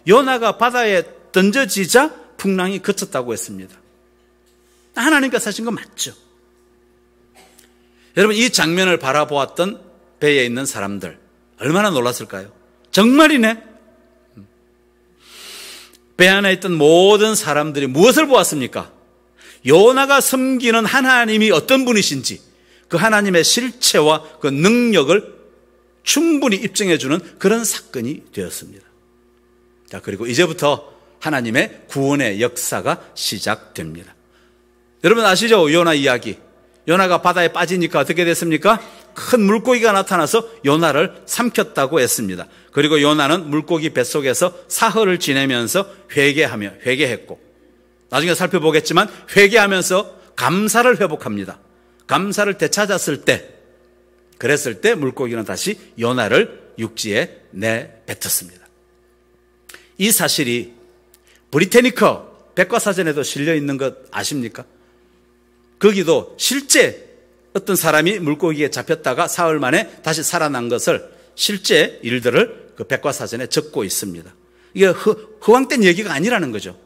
S2: 요나가 바다에 던져지자 풍랑이 그쳤다고 했습니다. 하나님께서 하신 거 맞죠? 여러분, 이 장면을 바라보았던 배에 있는 사람들 얼마나 놀랐을까요? 정말이네. 배 안에 있던 모든 사람들이 무엇을 보았습니까? 요나가 섬기는 하나님이 어떤 분이신지 그 하나님의 실체와 그 능력을 충분히 입증해주는 그런 사건이 되었습니다. 자, 그리고 이제부터 하나님의 구원의 역사가 시작됩니다. 여러분 아시죠? 요나 이야기. 요나가 바다에 빠지니까 어떻게 됐습니까? 큰 물고기가 나타나서 요나를 삼켰다고 했습니다. 그리고 요나는 물고기 뱃속에서 사흘을 지내면서 회개했고 나중에 살펴보겠지만 회개하면서 감사를 회복합니다. 감사를 되찾았을 때 그랬을 때 물고기는 다시 요나를 육지에 내뱉었습니다. 이 사실이 브리테니커 백과사전에도 실려 있는 것 아십니까? 거기도 실제 어떤 사람이 물고기에 잡혔다가 사흘 만에 다시 살아난 것을 실제 일들을 그 백과사전에 적고 있습니다. 이게 허황된 얘기가 아니라는 거죠.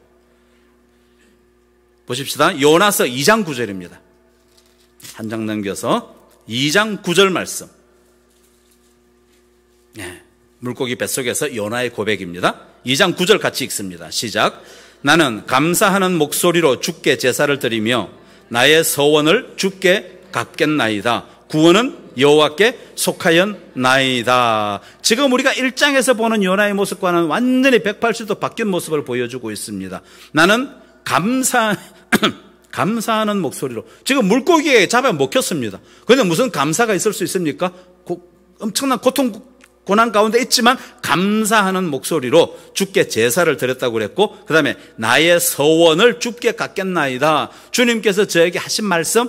S2: 보십시다. 요나서 2장 9절입니다. 한 장 넘겨서 2장 9절 말씀. 네, 물고기 뱃속에서 요나의 고백입니다. 2장 9절 같이 읽습니다. 시작. 나는 감사하는 목소리로 주께 제사를 드리며 나의 서원을 주께 갚겠나이다. 구원은 여호와께 속하였나이다. 지금 우리가 1장에서 보는 요나의 모습과는 완전히 180도 바뀐 모습을 보여주고 있습니다. 나는 감사하는 목소리로. 지금 물고기에 잡아 먹혔습니다. 그런데 무슨 감사가 있을 수 있습니까? 엄청난 고통, 고난 가운데 있지만 감사하는 목소리로 주께 제사를 드렸다고 그랬고, 그 다음에 나의 서원을 주께 갚겠나이다. 주님께서 저에게 하신 말씀,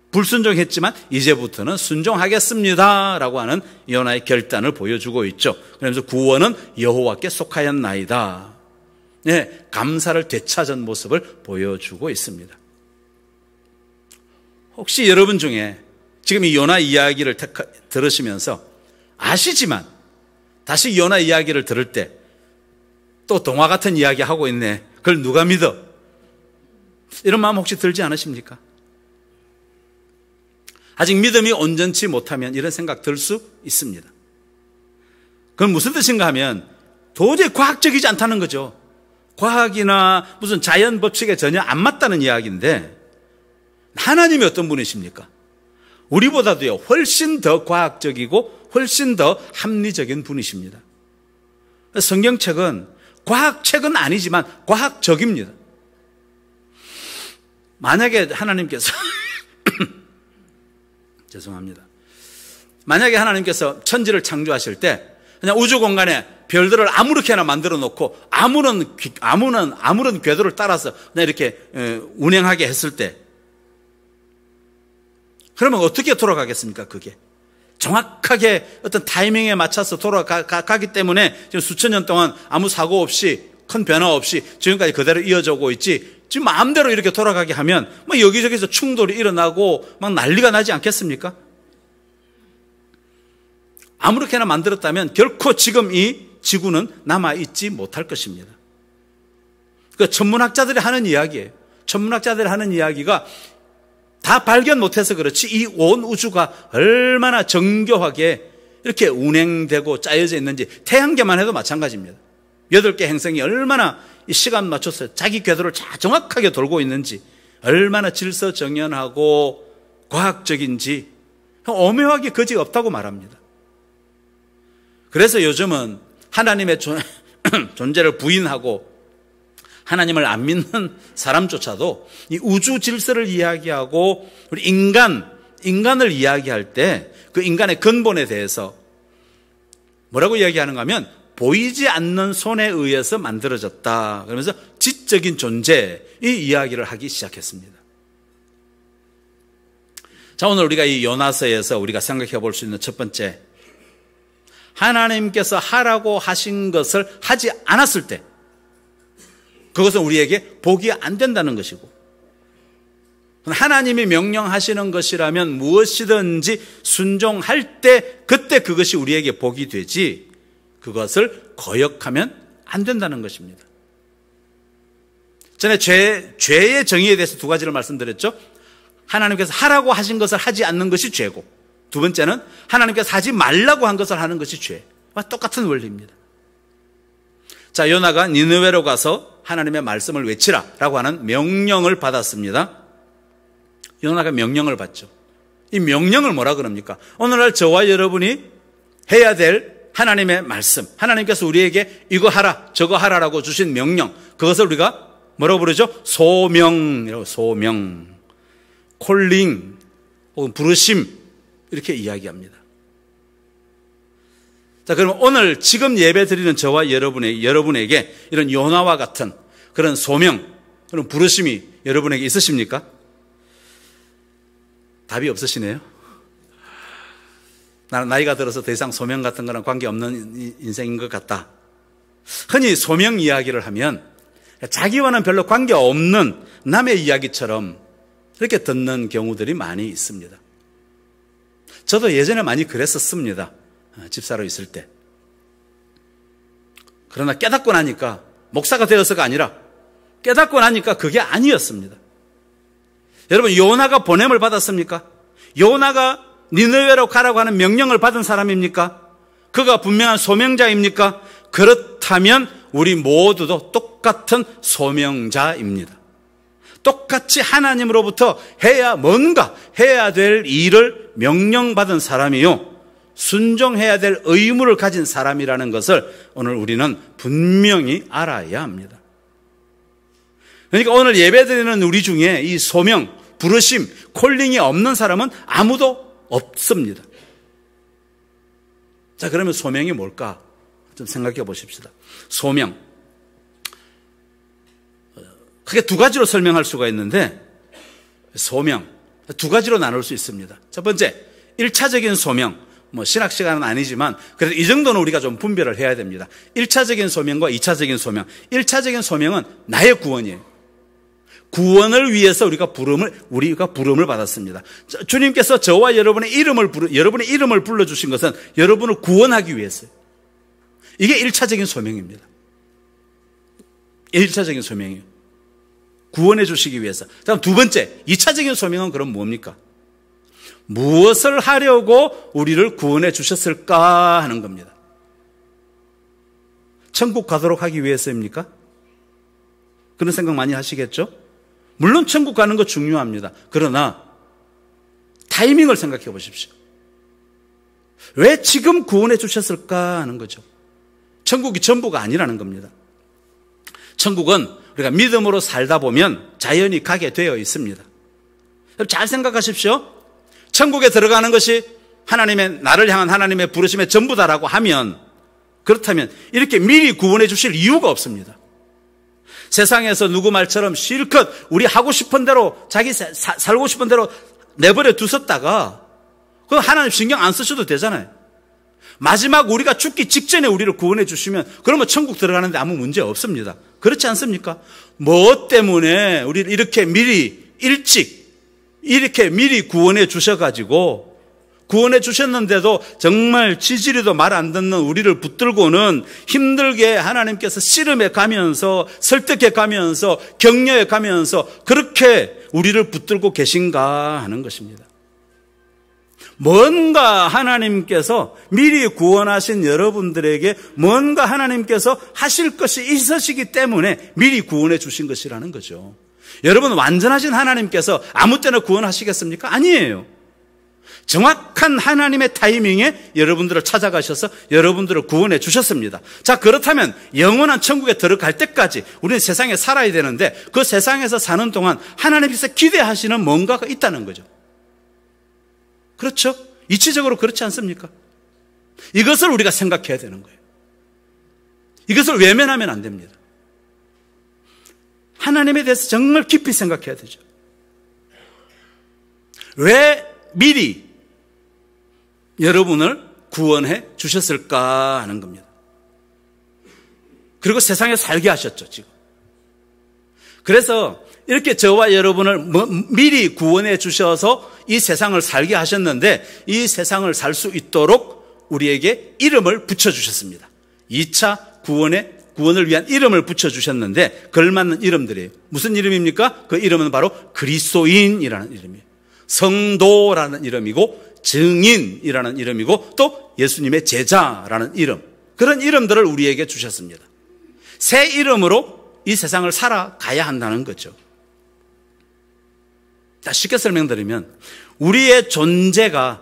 S2: 불순종했지만 이제부터는 순종하겠습니다 라고 하는 요나의 결단을 보여주고 있죠. 그러면서 구원은 여호와께 속하였나이다. 네, 감사를 되찾은 모습을 보여주고 있습니다. 혹시 여러분 중에 지금 이 요나 이야기를 들으시면서 아시지만 다시 요나 이야기를 들을 때 또 동화 같은 이야기 하고 있네, 그걸 누가 믿어? 이런 마음 혹시 들지 않으십니까? 아직 믿음이 온전치 못하면 이런 생각 들 수 있습니다. 그건 무슨 뜻인가 하면 도저히 과학적이지 않다는 거죠. 과학이나 무슨 자연 법칙에 전혀 안 맞다는 이야기인데, 하나님이 어떤 분이십니까? 우리보다도요 훨씬 더 과학적이고 훨씬 더 합리적인 분이십니다. 성경책은 과학책은 아니지만 과학적입니다. 만약에 하나님께서 죄송합니다. 만약에 하나님께서 천지를 창조하실 때 그냥 우주 공간에 별들을 아무렇게나 만들어 놓고 아무런 궤도를 따라서 그냥 이렇게 운행하게 했을 때, 그러면 어떻게 돌아가겠습니까? 그게 정확하게 어떤 타이밍에 맞춰서 돌아가기 때문에 지금 수천 년 동안 아무 사고 없이 큰 변화 없이 지금까지 그대로 이어져 오고 있지, 지금 마음대로 이렇게 돌아가게 하면 뭐 여기저기서 충돌이 일어나고 막 난리가 나지 않겠습니까? 아무렇게나 만들었다면 결코 지금 이 지구는 남아있지 못할 것입니다. 그 천문학자들이 하는 이야기예요. 천문학자들이 하는 이야기가 다 발견 못해서 그렇지 이 온 우주가 얼마나 정교하게 이렇게 운행되고 짜여져 있는지, 태양계만 해도 마찬가지입니다. 8개 행성이 얼마나 이 시간 맞춰서 자기 궤도를 정확하게 돌고 있는지, 얼마나 질서정연하고 과학적인지 오묘하게 거지가 없다고 말합니다. 그래서 요즘은 하나님의 존재를 부인하고 하나님을 안 믿는 사람조차도 이 우주 질서를 이야기하고 우리 인간을 이야기할 때 그 인간의 근본에 대해서 뭐라고 이야기하는가 하면 보이지 않는 손에 의해서 만들어졌다. 그러면서 지적인 존재, 이 이야기를 하기 시작했습니다. 자, 오늘 우리가 이 요나서에서 우리가 생각해 볼 수 있는 첫 번째, 하나님께서 하라고 하신 것을 하지 않았을 때 그것은 우리에게 복이 안 된다는 것이고, 하나님이 명령하시는 것이라면 무엇이든지 순종할 때 그때 그것이 우리에게 복이 되지, 그것을 거역하면 안 된다는 것입니다. 전에 죄의 정의에 대해서 두 가지를 말씀드렸죠. 하나님께서 하라고 하신 것을 하지 않는 것이 죄고, 두 번째는 하나님께서 하지 말라고 한 것을 하는 것이 죄와 똑같은 원리입니다. 자, 요나가 니느웨로 가서 하나님의 말씀을 외치라라고 하는 명령을 받았습니다. 요나가 명령을 받죠. 이 명령을 뭐라 그럽니까? 오늘날 저와 여러분이 해야 될 하나님의 말씀, 하나님께서 우리에게 이거 하라 저거 하라라고 주신 명령, 그것을 우리가 뭐라고 부르죠? 소명, 콜링 혹은 부르심, 이렇게 이야기합니다. 자, 그럼 오늘 지금 예배 드리는 저와 여러분에게 이런 요나와 같은 그런 소명, 그런 부르심이 여러분에게 있으십니까? 답이 없으시네요. 나는 나이가 들어서 더 이상 소명 같은 거랑 관계없는 인생인 것 같다. 흔히 소명 이야기를 하면 자기와는 별로 관계없는 남의 이야기처럼 이렇게 듣는 경우들이 많이 있습니다. 저도 예전에 많이 그랬었습니다. 집사로 있을 때. 그러나 깨닫고 나니까, 목사가 되어서가 아니라 깨닫고 나니까 그게 아니었습니다. 여러분, 요나가 보냄을 받았습니까? 요나가 니느웨로 가라고 하는 명령을 받은 사람입니까? 그가 분명한 소명자입니까? 그렇다면 우리 모두도 똑같은 소명자입니다. 똑같이 하나님으로부터 뭔가 해야 될 일을 명령받은 사람이요, 순종해야 될 의무를 가진 사람이라는 것을 오늘 우리는 분명히 알아야 합니다. 그러니까 오늘 예배드리는 우리 중에 이 소명, 부르심, 콜링이 없는 사람은 아무도 없습니다. 자, 그러면 소명이 뭘까? 좀 생각해 보십시다. 소명. 크게 두 가지로 설명할 수가 있는데, 소명, 두 가지로 나눌 수 있습니다. 첫 번째, 1차적인 소명. 신학 시간은 아니지만 그래도 이 정도는 우리가 좀 분별을 해야 됩니다. 1차적인 소명과 2차적인 소명. 1차적인 소명은 나의 구원이에요. 구원을 위해서 우리가 부름을 받았습니다. 주님께서 저와 여러분의 이름을 불러주신 것은 여러분을 구원하기 위해서요. 이게 1차적인 소명입니다. 1차적인 소명이에요. 구원해 주시기 위해서. 다음 두 번째, 2차적인 소명은 그럼 뭡니까? 무엇을 하려고 우리를 구원해 주셨을까 하는 겁니다. 천국 가도록 하기 위해서입니까? 그런 생각 많이 하시겠죠? 물론 천국 가는 거 중요합니다. 그러나 타이밍을 생각해 보십시오. 왜 지금 구원해 주셨을까 하는 거죠. 천국이 전부가 아니라는 겁니다. 천국은 우리가 믿음으로 살다 보면 자연히 가게 되어 있습니다. 잘 생각하십시오. 천국에 들어가는 것이 나를 향한 하나님의 부르심의 전부다라고 하면, 그렇다면 이렇게 미리 구원해 주실 이유가 없습니다. 세상에서 누구 말처럼 실컷 우리 하고 싶은 대로, 자기 살고 싶은 대로 내버려 두셨다가 그럼 하나님 신경 안 쓰셔도 되잖아요. 마지막 우리가 죽기 직전에 우리를 구원해 주시면 그러면 천국 들어가는데 아무 문제 없습니다. 그렇지 않습니까? 뭐 때문에 우리를 이렇게 미리 구원해 주셔가지고, 구원해 주셨는데도 정말 지지리도 말 안 듣는 우리를 붙들고는 힘들게 하나님께서 씨름해 가면서, 설득해 가면서, 격려해 가면서 그렇게 우리를 붙들고 계신가 하는 것입니다. 뭔가 하나님께서 미리 구원하신 여러분들에게 뭔가 하나님께서 하실 것이 있으시기 때문에 미리 구원해 주신 것이라는 거죠. 여러분, 완전하신 하나님께서 아무 때나 구원하시겠습니까? 아니에요. 정확한 하나님의 타이밍에 여러분들을 찾아가셔서 여러분들을 구원해 주셨습니다. 자, 그렇다면 영원한 천국에 들어갈 때까지 우리는 세상에 살아야 되는데, 그 세상에서 사는 동안 하나님께서 기대하시는 뭔가가 있다는 거죠. 그렇죠? 이치적으로 그렇지 않습니까? 이것을 우리가 생각해야 되는 거예요. 이것을 외면하면 안 됩니다. 하나님에 대해서 정말 깊이 생각해야 되죠. 왜 미리 여러분을 구원해 주셨을까 하는 겁니다. 그리고 세상에 살게 하셨죠, 지금. 그래서 이렇게 저와 여러분을 미리 구원해 주셔서 이 세상을 살게 하셨는데, 이 세상을 살 수 있도록 우리에게 이름을 붙여주셨습니다. 2차 구원을 위한 이름을 붙여주셨는데, 걸맞는 이름들이에요. 무슨 이름입니까? 그 이름은 바로 그리스도인이라는 이름이에요. 성도라는 이름이고, 증인이라는 이름이고, 또 예수님의 제자라는 이름, 그런 이름들을 우리에게 주셨습니다. 새 이름으로 이 세상을 살아가야 한다는 거죠. 쉽게 설명드리면, 우리의 존재가,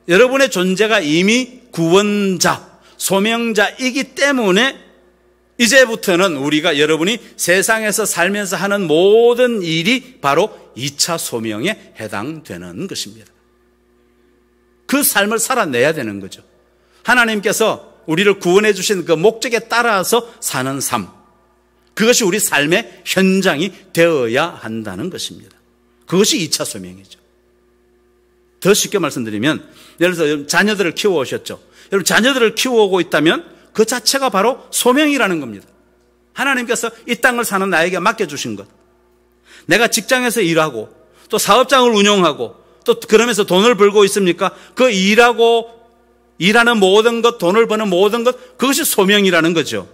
S2: 여러분의 존재가 이미 구원자, 소명자이기 때문에 이제부터는 여러분이 세상에서 살면서 하는 모든 일이 바로 2차 소명에 해당되는 것입니다. 그 삶을 살아내야 되는 거죠. 하나님께서 우리를 구원해 주신 그 목적에 따라서 사는 삶, 그것이 우리 삶의 현장이 되어야 한다는 것입니다. 그것이 2차 소명이죠. 더 쉽게 말씀드리면, 예를 들어서 자녀들을 키워오셨죠. 여러분, 자녀들을 키워오고 있다면 그 자체가 바로 소명이라는 겁니다. 하나님께서 이 땅을 사는 나에게 맡겨주신 것, 내가 직장에서 일하고 또 사업장을 운영하고 또 그러면서 돈을 벌고 있습니까? 그 일하는 모든 것, 돈을 버는 모든 것, 그것이 소명이라는 거죠.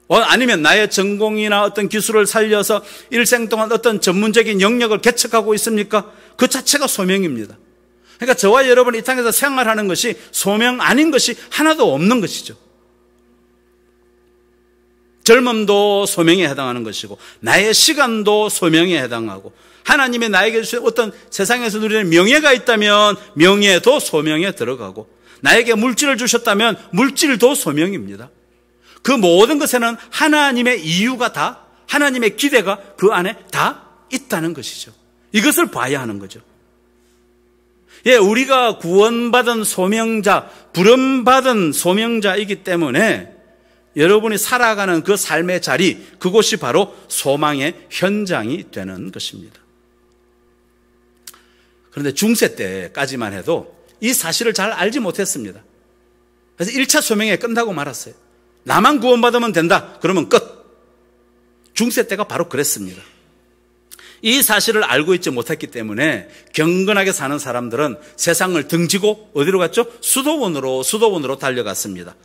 S2: 아니면 나의 전공이나 어떤 기술을 살려서 일생 동안 어떤 전문적인 영역을 개척하고 있습니까? 그 자체가 소명입니다. 그러니까 저와 여러분이 이 땅에서 생활하는 것이 소명 아닌 것이 하나도 없는 것이죠. 젊음도 소명에 해당하는 것이고 나의 시간도 소명에 해당하고 하나님이 나에게 주신 어떤 세상에서 누리는 명예가 있다면 명예도 소명에 들어가고 나에게 물질을 주셨다면 물질도 소명입니다. 그 모든 것에는 하나님의 이유가 다, 하나님의 기대가 그 안에 다 있다는 것이죠. 이것을 봐야 하는 거죠. 예, 우리가 구원받은 소명자, 부름받은 소명자이기 때문에 여러분이 살아가는 그 삶의 자리, 그곳이 바로 소망의 현장이 되는 것입니다. 그런데 중세 때까지만 해도 이 사실을 잘 알지 못했습니다. 그래서 1차 소명에 끝나고 말았어요. 나만 구원받으면 된다. 그러면 끝. 중세 때가 바로 그랬습니다. 이 사실을 알고 있지 못했기 때문에 경건하게 사는 사람들은 세상을 등지고 어디로 갔죠? 수도원으로 달려갔습니다.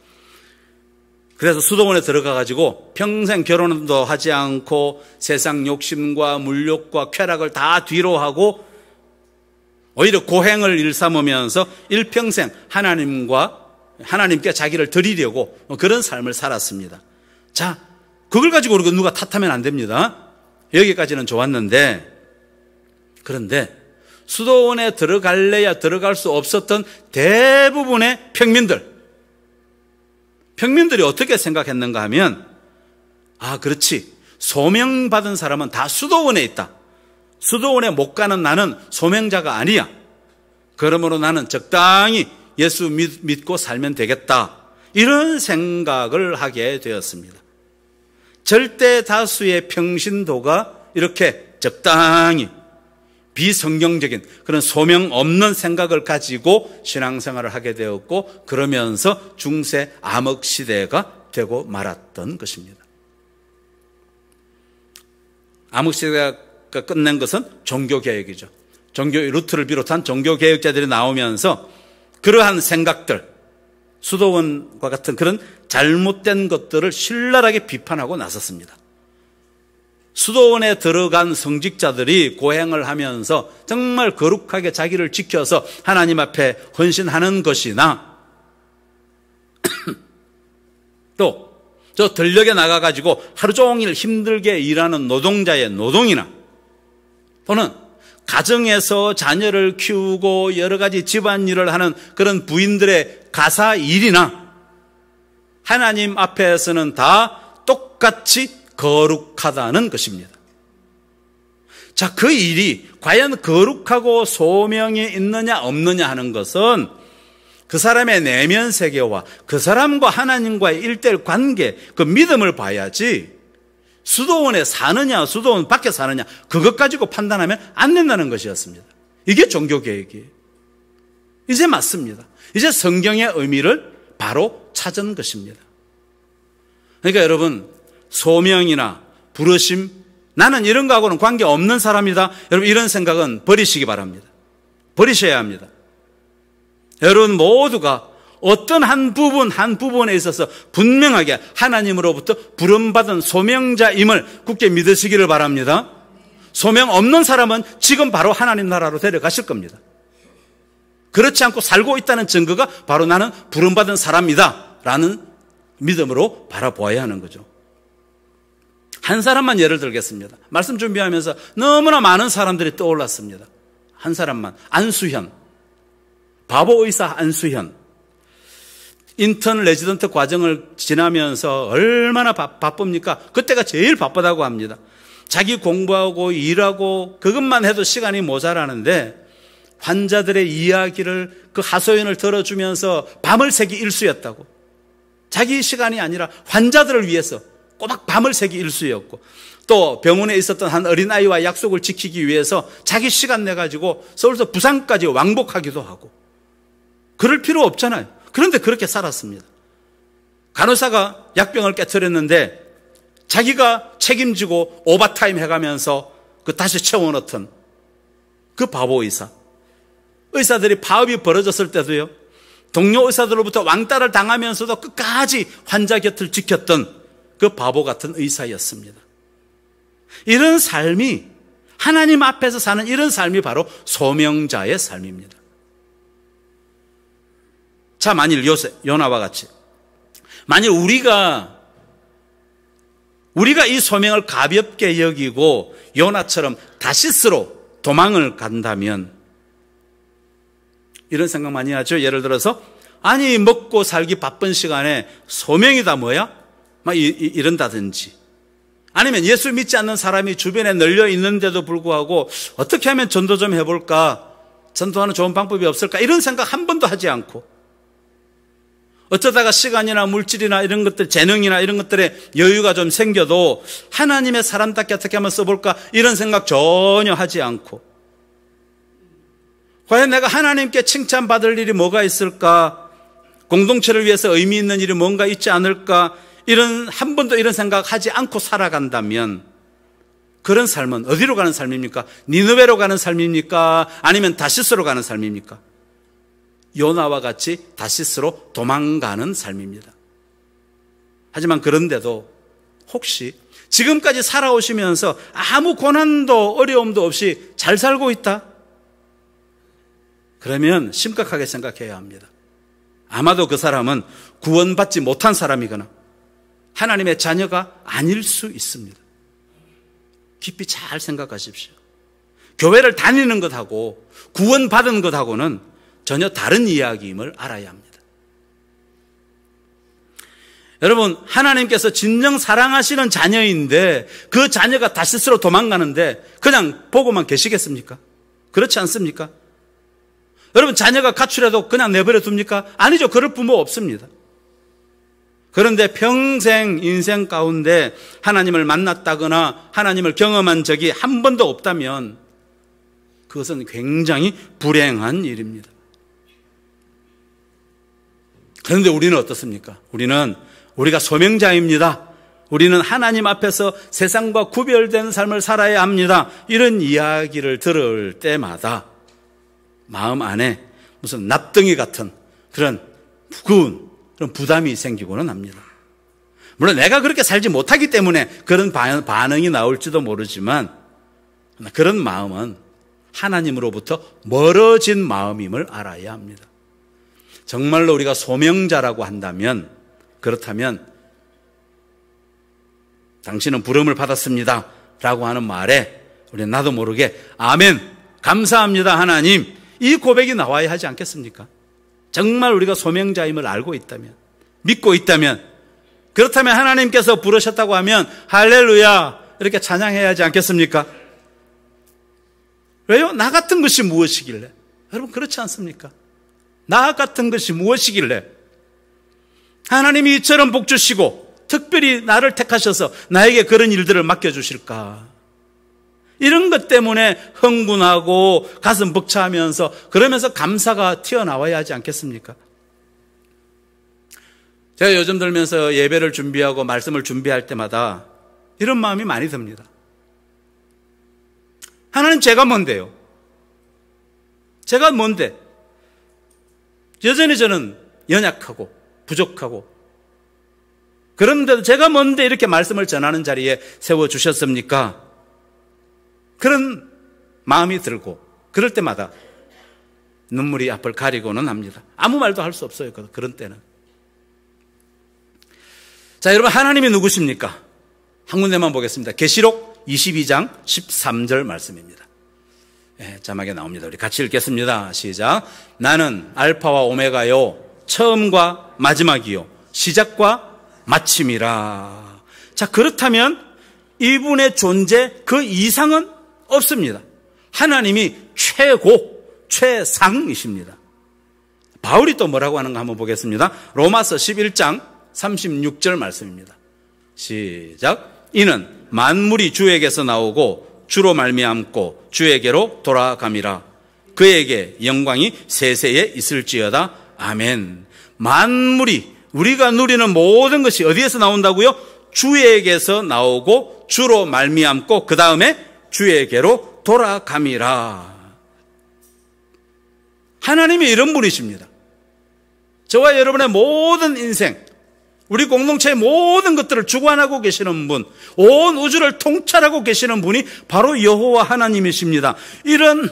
S2: 그래서 수도원에 들어가가지고 평생 결혼도 하지 않고 세상 욕심과 물욕과 쾌락을 다 뒤로 하고 오히려 고행을 일삼으면서 일평생 하나님께 자기를 드리려고 그런 삶을 살았습니다. 자, 그걸 가지고 우리가 누가 탓하면 안 됩니다. 여기까지는 좋았는데, 그런데 수도원에 들어갈래야 들어갈 수 없었던 대부분의 평민들이 어떻게 생각했는가 하면, 아, 그렇지. 소명받은 사람은 다 수도원에 있다. 수도원에 못 가는 나는 소명자가 아니야. 그러므로 나는 적당히 예수 믿고 살면 되겠다. 이런 생각을 하게 되었습니다. 절대 다수의 평신도가 이렇게 적당히 비성경적인 그런 소명 없는 생각을 가지고 신앙생활을 하게 되었고 그러면서 중세 암흑 시대가 되고 말았던 것입니다. 암흑 시대가 끝낸 것은 종교개혁이죠. 루트를 비롯한 종교개혁자들이 나오면서 그러한 생각들, 수도원과 같은 그런 잘못된 것들을 신랄하게 비판하고 나섰습니다. 수도원에 들어간 성직자들이 고행을 하면서 정말 거룩하게 자기를 지켜서 하나님 앞에 헌신하는 것이나 또 저 들녘에 나가가지고 하루 종일 힘들게 일하는 노동자의 노동이나 또는 가정에서 자녀를 키우고 여러 가지 집안일을 하는 그런 부인들의 가사 일이나 하나님 앞에서는 다 똑같이 거룩하다는 것입니다. 자, 그 일이 과연 거룩하고 소명이 있느냐 없느냐 하는 것은 그 사람의 내면 세계와 그 사람과 하나님과의 일대일 관계, 그 믿음을 봐야지 수도원에 사느냐 수도원 밖에 사느냐 그것 가지고 판단하면 안 된다는 것이었습니다. 이게 종교개혁이에요. 이제 맞습니다. 이제 성경의 의미를 바로 찾은 것입니다. 그러니까 여러분, 소명이나 부르심, 나는 이런 거하고는 관계없는 사람이다, 여러분 이런 생각은 버리시기 바랍니다. 버리셔야 합니다. 여러분 모두가 어떤 한 부분에 있어서 분명하게 하나님으로부터 부름받은 소명자임을 굳게 믿으시기를 바랍니다. 소명 없는 사람은 지금 바로 하나님 나라로 데려가실 겁니다. 그렇지 않고 살고 있다는 증거가 바로 나는 부름받은 사람이다 라는 믿음으로 바라보아야 하는 거죠. 한 사람만 예를 들겠습니다. 말씀 준비하면서 너무나 많은 사람들이 떠올랐습니다. 한 사람만, 안수현, 바보의사 안수현. 인턴 레지던트 과정을 지나면서 얼마나 바쁩니까? 그때가 제일 바쁘다고 합니다. 자기 공부하고 일하고 그것만 해도 시간이 모자라는데 환자들의 이야기를 그 하소연을 들어주면서 밤을 새기 일수였다고. 자기 시간이 아니라 환자들을 위해서 꼬박 밤을 새기 일수였고 또 병원에 있었던 한 어린아이와 약속을 지키기 위해서 자기 시간 내가지고 서울서 부산까지 왕복하기도 하고 그럴 필요 없잖아요. 그런데 그렇게 살았습니다. 간호사가 약병을 깨트렸는데 자기가 책임지고 오버타임 해가면서 그 다시 채워넣던 그 바보 의사. 의사들이 파업이 벌어졌을 때도요, 동료 의사들로부터 왕따를 당하면서도 끝까지 환자 곁을 지켰던 그 바보 같은 의사였습니다. 이런 삶이, 하나님 앞에서 사는 이런 삶이 바로 소명자의 삶입니다. 자, 만일 요나와 같이, 만일 우리가 이 소명을 가볍게 여기고 요나처럼 다시스로 도망을 간다면 이런 생각 많이 하죠. 예를 들어서, 아니, 먹고 살기 바쁜 시간에 소명이다 뭐야? 막 이런다든지. 아니면 예수 믿지 않는 사람이 주변에 널려 있는데도 불구하고 어떻게 하면 전도 좀 해볼까? 전도하는 좋은 방법이 없을까? 이런 생각 한 번도 하지 않고, 어쩌다가 시간이나 물질이나 이런 것들, 재능이나 이런 것들에 여유가 좀 생겨도 하나님의 사람답게 어떻게 하면 써볼까? 이런 생각 전혀 하지 않고, 과연 내가 하나님께 칭찬받을 일이 뭐가 있을까? 공동체를 위해서 의미 있는 일이 뭔가 있지 않을까? 한 번도 이런 생각하지 않고 살아간다면 그런 삶은 어디로 가는 삶입니까? 니느웨로 가는 삶입니까? 아니면 다시스로 가는 삶입니까? 요나와 같이 다시스로 도망가는 삶입니다. 하지만 그런데도 혹시 지금까지 살아오시면서 아무 고난도 어려움도 없이 잘 살고 있다? 그러면 심각하게 생각해야 합니다. 아마도 그 사람은 구원받지 못한 사람이거나 하나님의 자녀가 아닐 수 있습니다. 깊이 잘 생각하십시오. 교회를 다니는 것하고 구원받은 것하고는 전혀 다른 이야기임을 알아야 합니다. 여러분, 하나님께서 진정 사랑하시는 자녀인데 그 자녀가 다시스로 도망가는데 그냥 보고만 계시겠습니까? 그렇지 않습니까? 여러분, 자녀가 가출해도 그냥 내버려 둡니까? 아니죠. 그럴 부모 없습니다. 그런데 평생 인생 가운데 하나님을 만났다거나 하나님을 경험한 적이 한 번도 없다면 그것은 굉장히 불행한 일입니다. 그런데 우리는 어떻습니까? 우리가 소명자입니다. 우리는 하나님 앞에서 세상과 구별된 삶을 살아야 합니다. 이런 이야기를 들을 때마다 마음 안에 무슨 납덩이 같은 그런 무거운 그런 부담이 생기고는 합니다. 물론 내가 그렇게 살지 못하기 때문에 그런 반응이 나올지도 모르지만 그런 마음은 하나님으로부터 멀어진 마음임을 알아야 합니다. 정말로 우리가 소명자라고 한다면, 그렇다면 당신은 부름을 받았습니다 라고 하는 말에 우리는 나도 모르게 아멘, 감사합니다 하나님, 이 고백이 나와야 하지 않겠습니까? 정말 우리가 소명자임을 알고 있다면, 믿고 있다면, 그렇다면 하나님께서 부르셨다고 하면 할렐루야 이렇게 찬양해야 하지 않겠습니까? 왜요? 나 같은 것이 무엇이길래? 여러분, 그렇지 않습니까? 나 같은 것이 무엇이길래 하나님이 이처럼 복 주시고 특별히 나를 택하셔서 나에게 그런 일들을 맡겨주실까? 이런 것 때문에 흥분하고 가슴 벅차하면서 그러면서 감사가 튀어나와야 하지 않겠습니까? 제가 요즘 들면서 예배를 준비하고 말씀을 준비할 때마다 이런 마음이 많이 듭니다. 하나님, 제가 뭔데요? 제가 뭔데? 여전히 저는 연약하고 부족하고, 그런데도 제가 뭔데 이렇게 말씀을 전하는 자리에 세워주셨습니까? 그런 마음이 들고 그럴 때마다 눈물이 앞을 가리고는 합니다. 아무 말도 할 수 없어요. 그런 때는. 자, 여러분, 하나님이 누구십니까? 한 군데만 보겠습니다. 계시록 22장 13절 말씀입니다. 자막에 나옵니다. 우리 같이 읽겠습니다. 시작. 나는 알파와 오메가요, 처음과 마지막이요, 시작과 마침이라. 자, 그렇다면 이분의 존재 그 이상은 없습니다. 하나님이 최고, 최상이십니다. 바울이 또 뭐라고 하는가 한번 보겠습니다. 로마서 11장 36절 말씀입니다. 시작. 이는 만물이 주에게서 나오고 주로 말미암고 주에게로 돌아감이라. 그에게 영광이 세세에 있을지어다. 아멘. 만물이, 우리가 누리는 모든 것이 어디에서 나온다고요? 주에게서 나오고 주로 말미암고 그 다음에 주에게로 돌아감이라. 하나님이 이런 분이십니다. 저와 여러분의 모든 인생, 우리 공동체의 모든 것들을 주관하고 계시는 분, 온 우주를 통찰하고 계시는 분이 바로 여호와 하나님이십니다. 이런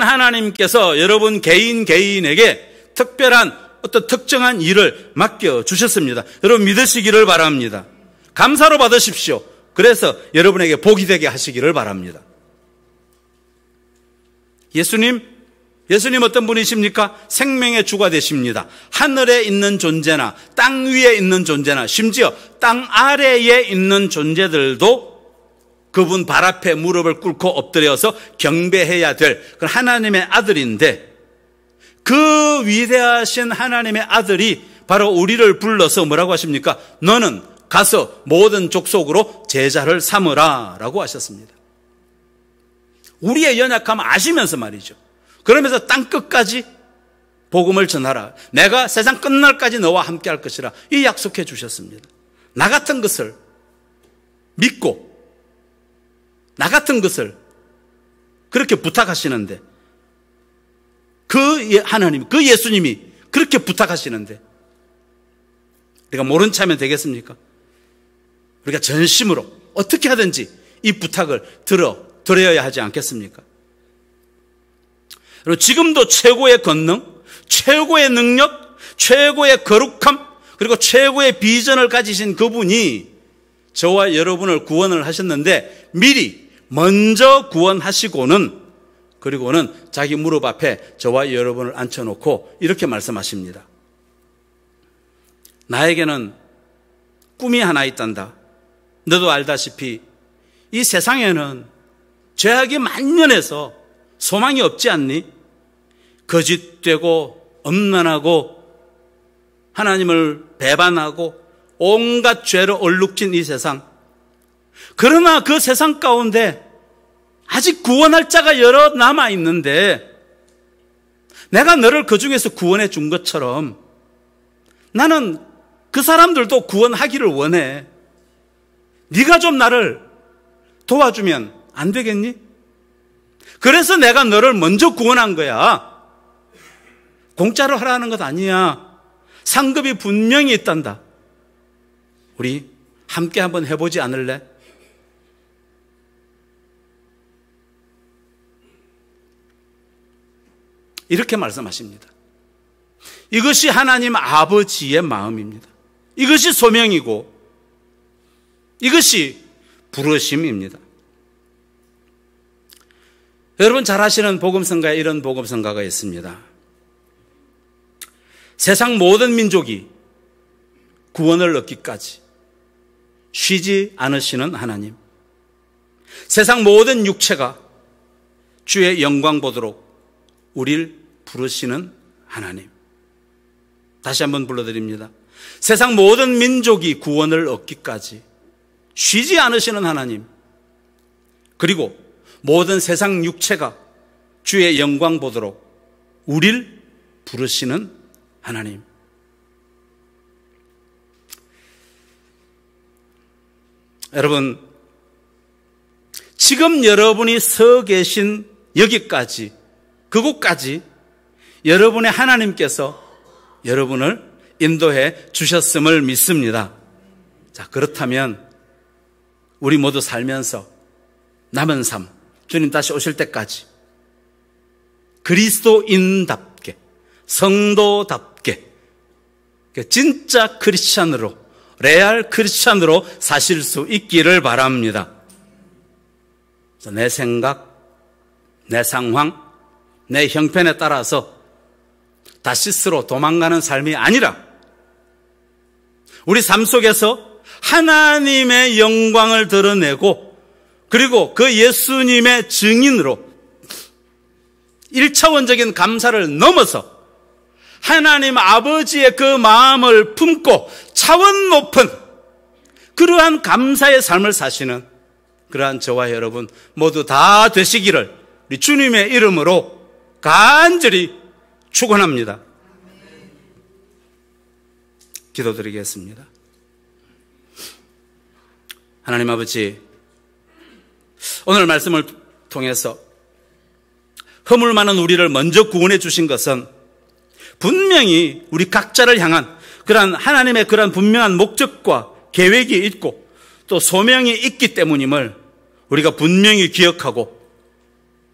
S2: 하나님께서 여러분 개인에게 특별한 어떤 특정한 일을 맡겨주셨습니다. 여러분 믿으시기를 바랍니다. 감사로 받으십시오. 그래서 여러분에게 복이 되게 하시기를 바랍니다. 예수님 어떤 분이십니까? 생명의 주가 되십니다. 하늘에 있는 존재나 땅 위에 있는 존재나 심지어 땅 아래에 있는 존재들도 그분 발 앞에 무릎을 꿇고 엎드려서 경배해야 될 그런 하나님의 아들인데, 그 위대하신 하나님의 아들이 바로 우리를 불러서 뭐라고 하십니까? 너는 가서 모든 족속으로 제자를 삼으라 라고 하셨습니다. 우리의 연약함을 아시면서 말이죠. 그러면서 땅끝까지 복음을 전하라. 내가 세상 끝날까지 너와 함께 할 것이라. 이 약속해 주셨습니다. 나 같은 것을 믿고 나 같은 것을 그렇게 부탁하시는데, 그 하나님, 그 예수님이 그렇게 부탁하시는데 우리가 모른 체 하면 되겠습니까? 우리가 전심으로 어떻게 하든지 이 부탁을 드려야 하지 않겠습니까? 그리고 지금도 최고의 권능, 최고의 능력, 최고의 거룩함, 그리고 최고의 비전을 가지신 그분이 저와 여러분을 구원을 하셨는데, 미리 먼저 구원하시고는, 그리고는 자기 무릎 앞에 저와 여러분을 앉혀놓고 이렇게 말씀하십니다. 나에게는 꿈이 하나 있단다. 너도 알다시피 이 세상에는 죄악이 만연해서 소망이 없지 않니? 거짓되고 엄난하고 하나님을 배반하고 온갖 죄로 얼룩진 이 세상. 그러나 그 세상 가운데 아직 구원할 자가 여러 남아 있는데, 내가 너를 그 중에서 구원해 준 것처럼 나는 그 사람들도 구원하기를 원해. 네가 좀 나를 도와주면 안 되겠니? 그래서 내가 너를 먼저 구원한 거야. 공짜로 하라는 것 아니야. 상급이 분명히 있단다. 우리 함께 한번 해보지 않을래? 이렇게 말씀하십니다. 이것이 하나님 아버지의 마음입니다. 이것이 소명이고 이것이 부르심입니다. 여러분 잘 아시는 복음성가에 이런 복음성가가 있습니다. 세상 모든 민족이 구원을 얻기까지 쉬지 않으시는 하나님, 세상 모든 육체가 주의 영광 보도록 우리를 부르시는 하나님. 다시 한번 불러드립니다. 세상 모든 민족이 구원을 얻기까지 쉬지 않으시는 하나님, 그리고 모든 세상 육체가 주의 영광 보도록 우리를 부르시는 하나님. 여러분, 지금 여러분이 서 계신 여기까지, 그곳까지 여러분의 하나님께서 여러분을 인도해 주셨음을 믿습니다. 자, 그렇다면 우리 모두 살면서 남은 삶, 주님 다시 오실 때까지 그리스도인답게, 성도답게, 진짜 크리스찬으로, 레알 크리스찬으로 사실 수 있기를 바랍니다. 내 생각, 내 상황, 내 형편에 따라서 다시스로 도망가는 삶이 아니라 우리 삶 속에서 하나님의 영광을 드러내고, 그리고 그 예수님의 증인으로 1차원적인 감사를 넘어서 하나님 아버지의 그 마음을 품고 차원 높은 그러한 감사의 삶을 사시는 그러한 저와 여러분 모두 다 되시기를 우리 주님의 이름으로 간절히 축원합니다. 기도드리겠습니다. 하나님 아버지, 오늘 말씀을 통해서 허물 많은 우리를 먼저 구원해 주신 것은 분명히 우리 각자를 향한 그러한 하나님의 그러한 분명한 목적과 계획이 있고 또 소명이 있기 때문임을 우리가 분명히 기억하고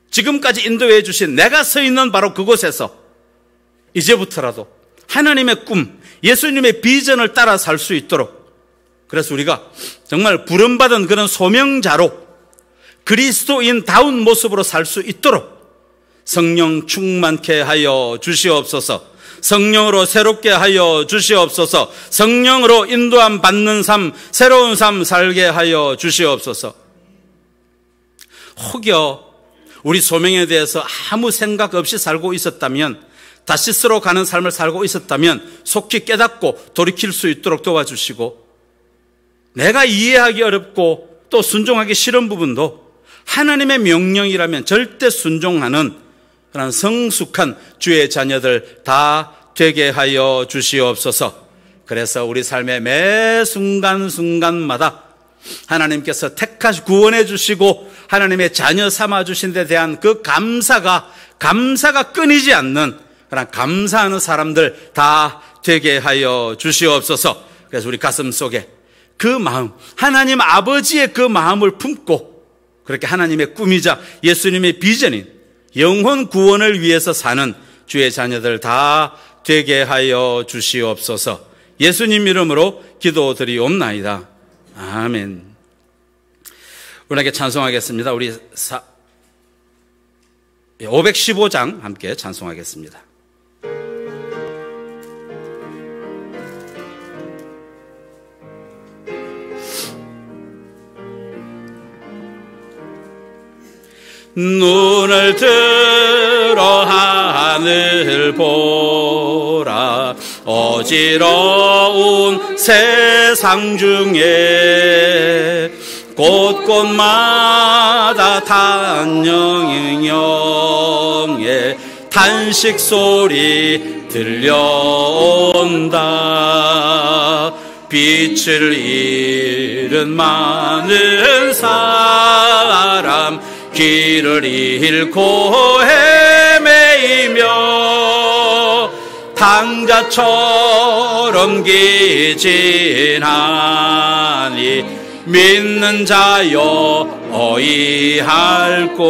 S2: 지금까지 인도해 주신 내가 서 있는 바로 그곳에서 이제부터라도 하나님의 꿈, 예수님의 비전을 따라 살 수 있도록, 그래서 우리가 정말 부름받은 그런 소명자로 그리스도인다운 모습으로 살 수 있도록 성령 충만케 하여 주시옵소서. 성령으로 새롭게 하여 주시옵소서. 성령으로 인도함 받는 삶, 새로운 삶 살게 하여 주시옵소서. 혹여 우리 소명에 대해서 아무 생각 없이 살고 있었다면, 다시스로 가는 삶을 살고 있었다면 속히 깨닫고 돌이킬 수 있도록 도와주시고, 내가 이해하기 어렵고 또 순종하기 싫은 부분도 하나님의 명령이라면 절대 순종하는 그런 성숙한 주의 자녀들 다 되게 하여 주시옵소서. 그래서 우리 삶의 매 순간순간마다 하나님께서 택하시 구원해 주시고 하나님의 자녀 삼아 주신 데 대한 그 감사가 끊이지 않는 그런 감사하는 사람들 다 되게 하여 주시옵소서. 그래서 우리 가슴 속에 그 마음, 하나님 아버지의 그 마음을 품고 그렇게 하나님의 꿈이자 예수님의 비전인 영혼 구원을 위해서 사는 주의 자녀들 다 되게 하여 주시옵소서. 예수님 이름으로 기도드리옵나이다. 아멘. 우리에게 찬송하겠습니다. 우리 515장 함께 찬송하겠습니다. 눈을 들어 하늘 보라. 어지러운 세상 중에 곳곳마다 단영의 탄식 소리 들려온다. 빛을 잃은 많은 사람 길을 잃고 헤매이며 당자처럼 기진하니 믿는 자여 어이할꼬.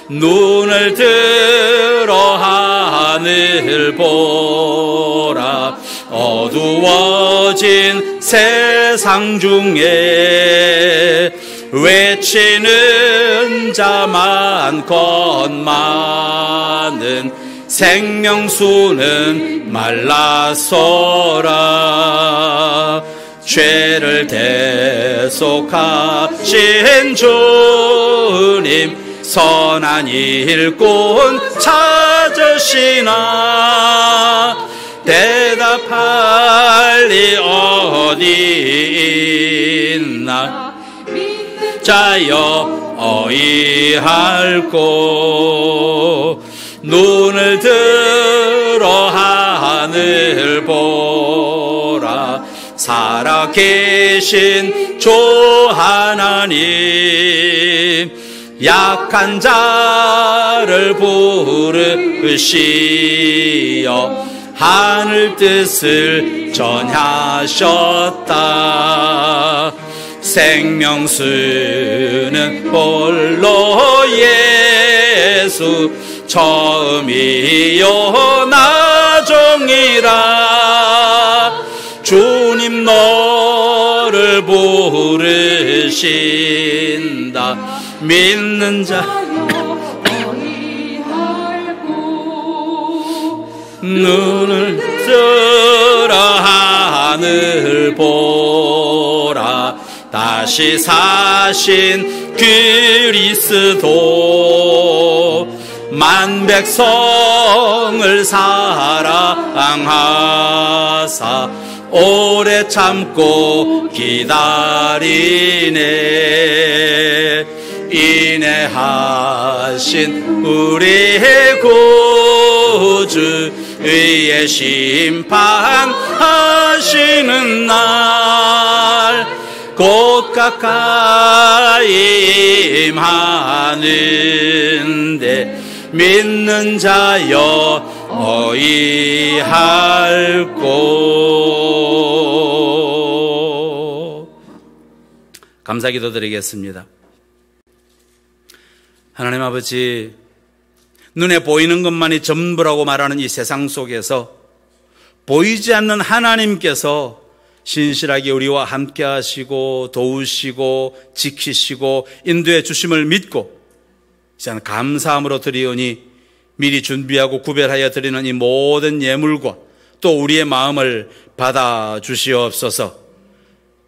S2: 눈을 들어 하늘 보라. 어두워진 세상 중에 외치는 자 많건 많은 생명수는 말라서라. 죄를 대속하신 주님 선한 일꾼 찾으시나. 대답할 리 어디 있나. 자여 어이할꼬. 눈을 들어 하늘 보라. 살아계신 주 하나님 약한 자를 부르시어 하늘 뜻을 전하셨다. 생명수는 홀로 예수 처음이요 나중이라. 주님 너를 부르신다. 믿는 자 눈을 들어 하늘 보라. 다시 사신 그리스도 만 백성을 사랑하사 오래 참고 기다리네. 인내하신 우리의 구주 의의 심판하시는 날 곧 가까이 임하는데 믿는 자여 너희 할고. 감사기도 드리겠습니다. 하나님 아버지, 눈에 보이는 것만이 전부라고 말하는 이 세상 속에서 보이지 않는 하나님께서 신실하게 우리와 함께 하시고 도우시고 지키시고 인도해 주심을 믿고 이제 감사함으로 드리오니 미리 준비하고 구별하여 드리는 이 모든 예물과 또 우리의 마음을 받아 주시옵소서.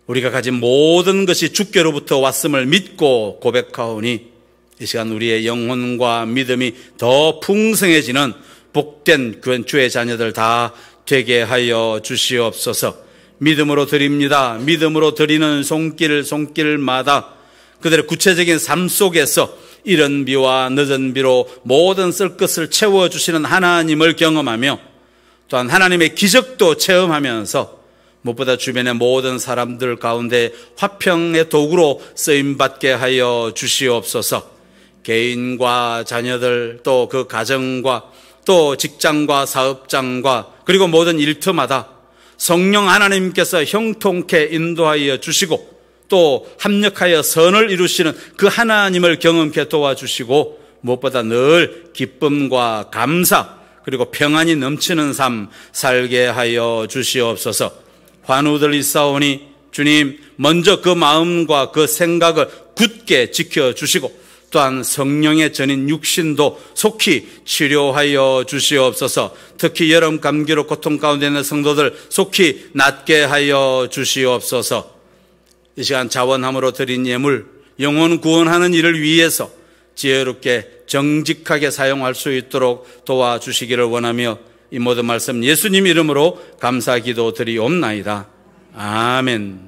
S2: 우리가 가진 모든 것이 주께로부터 왔음을 믿고 고백하오니 이 시간 우리의 영혼과 믿음이 더 풍성해지는 복된 주의 자녀들 다 되게 하여 주시옵소서. 믿음으로 드립니다. 믿음으로 드리는 손길마다 그들의 구체적인 삶 속에서 이른 비와 늦은 비로 모든 쓸 것을 채워주시는 하나님을 경험하며 또한 하나님의 기적도 체험하면서 무엇보다 주변의 모든 사람들 가운데 화평의 도구로 쓰임받게 하여 주시옵소서. 개인과 자녀들 또 그 가정과 또 직장과 사업장과 그리고 모든 일터마다 성령 하나님께서 형통케 인도하여 주시고 또 합력하여 선을 이루시는 그 하나님을 경험케 도와주시고 무엇보다 늘 기쁨과 감사 그리고 평안이 넘치는 삶 살게 하여 주시옵소서. 환우들 있사오니 주님 먼저 그 마음과 그 생각을 굳게 지켜주시고 또한 성령의 전인 육신도 속히 치료하여 주시옵소서. 특히 여름 감기로 고통 가운데 있는 성도들 속히 낫게 하여 주시옵소서. 이 시간 자원함으로 드린 예물 영혼 구원하는 일을 위해서 지혜롭게 정직하게 사용할 수 있도록 도와주시기를 원하며 이 모든 말씀 예수님 이름으로 감사 기도 드리옵나이다. 아멘.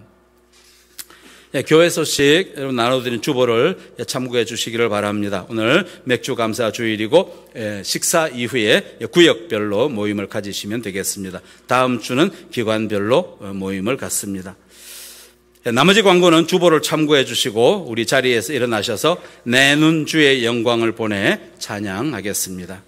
S2: 교회 소식 여러분 나눠드린 주보를 참고해 주시기를 바랍니다. 오늘 맥주 감사 주일이고 식사 이후에 구역별로 모임을 가지시면 되겠습니다. 다음 주는 기관별로 모임을 갖습니다. 나머지 광고는 주보를 참고해 주시고 우리 자리에서 일어나셔서 내눈 주의 영광을 보내 찬양하겠습니다.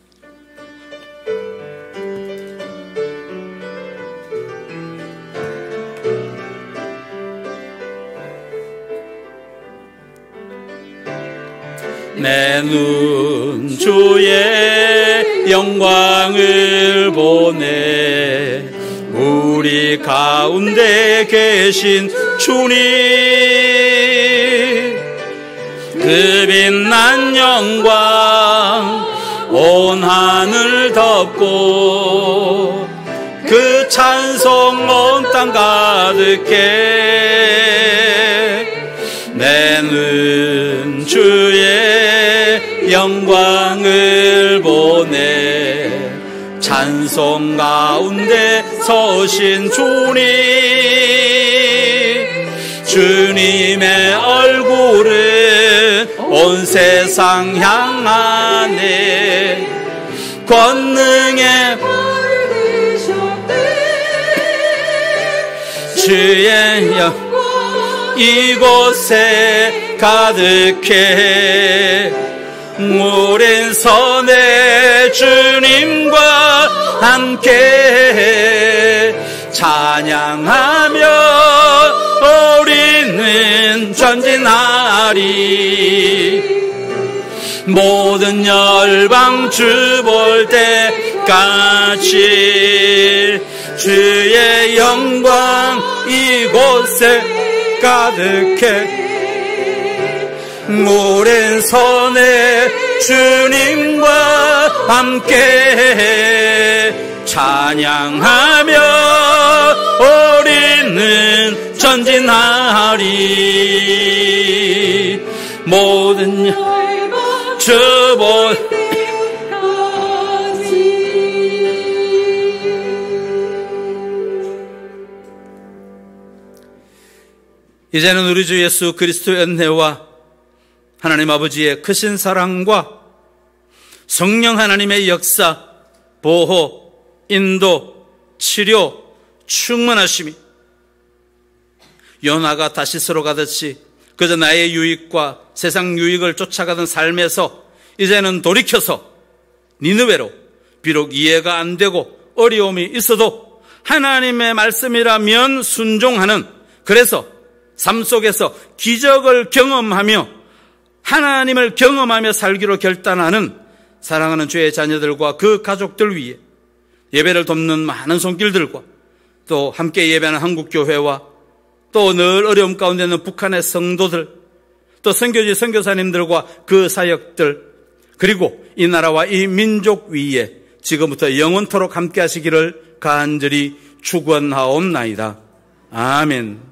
S2: 내 눈 주의 영광을 보내 우리 가운데 계신 주님 그 빛난 영광 온 하늘 덮고 그 찬송 온 땅 가득해 내는 주의 영광을 보내 찬송 가운데 서신 주님 주님의 얼굴은 온 세상 향하네 권능의 주의 영광 이곳에 가득해 오랜 선의 주님과 함께 찬양하며 우리는 전진하리 모든 열방 주 볼 때까지 주의 영광 이곳에 가득해 오랜 선의 주님과 함께 찬양하며 우리는 전진하리 모든 주볼 이제는 우리 주 예수 그리스도의 은혜와 하나님 아버지의 크신 사랑과 성령 하나님의 역사, 보호, 인도, 치료, 충만하심이 요나가 다시스로 가듯이 그저 나의 유익과 세상 유익을 쫓아가던 삶에서 이제는 돌이켜서 니느웨로 비록 이해가 안 되고 어려움이 있어도 하나님의 말씀이라면 순종하는, 그래서 삶 속에서 기적을 경험하며 하나님을 경험하며 살기로 결단하는 사랑하는 주의 자녀들과 그 가족들 위해 예배를 돕는 많은 손길들과 또 함께 예배하는 한국교회와 또 늘 어려움 가운데 있는 북한의 성도들, 또 선교지 선교사님들과 그 사역들, 그리고 이 나라와 이 민족 위에 지금부터 영원토록 함께 하시기를 간절히 축원하옵나이다. 아멘.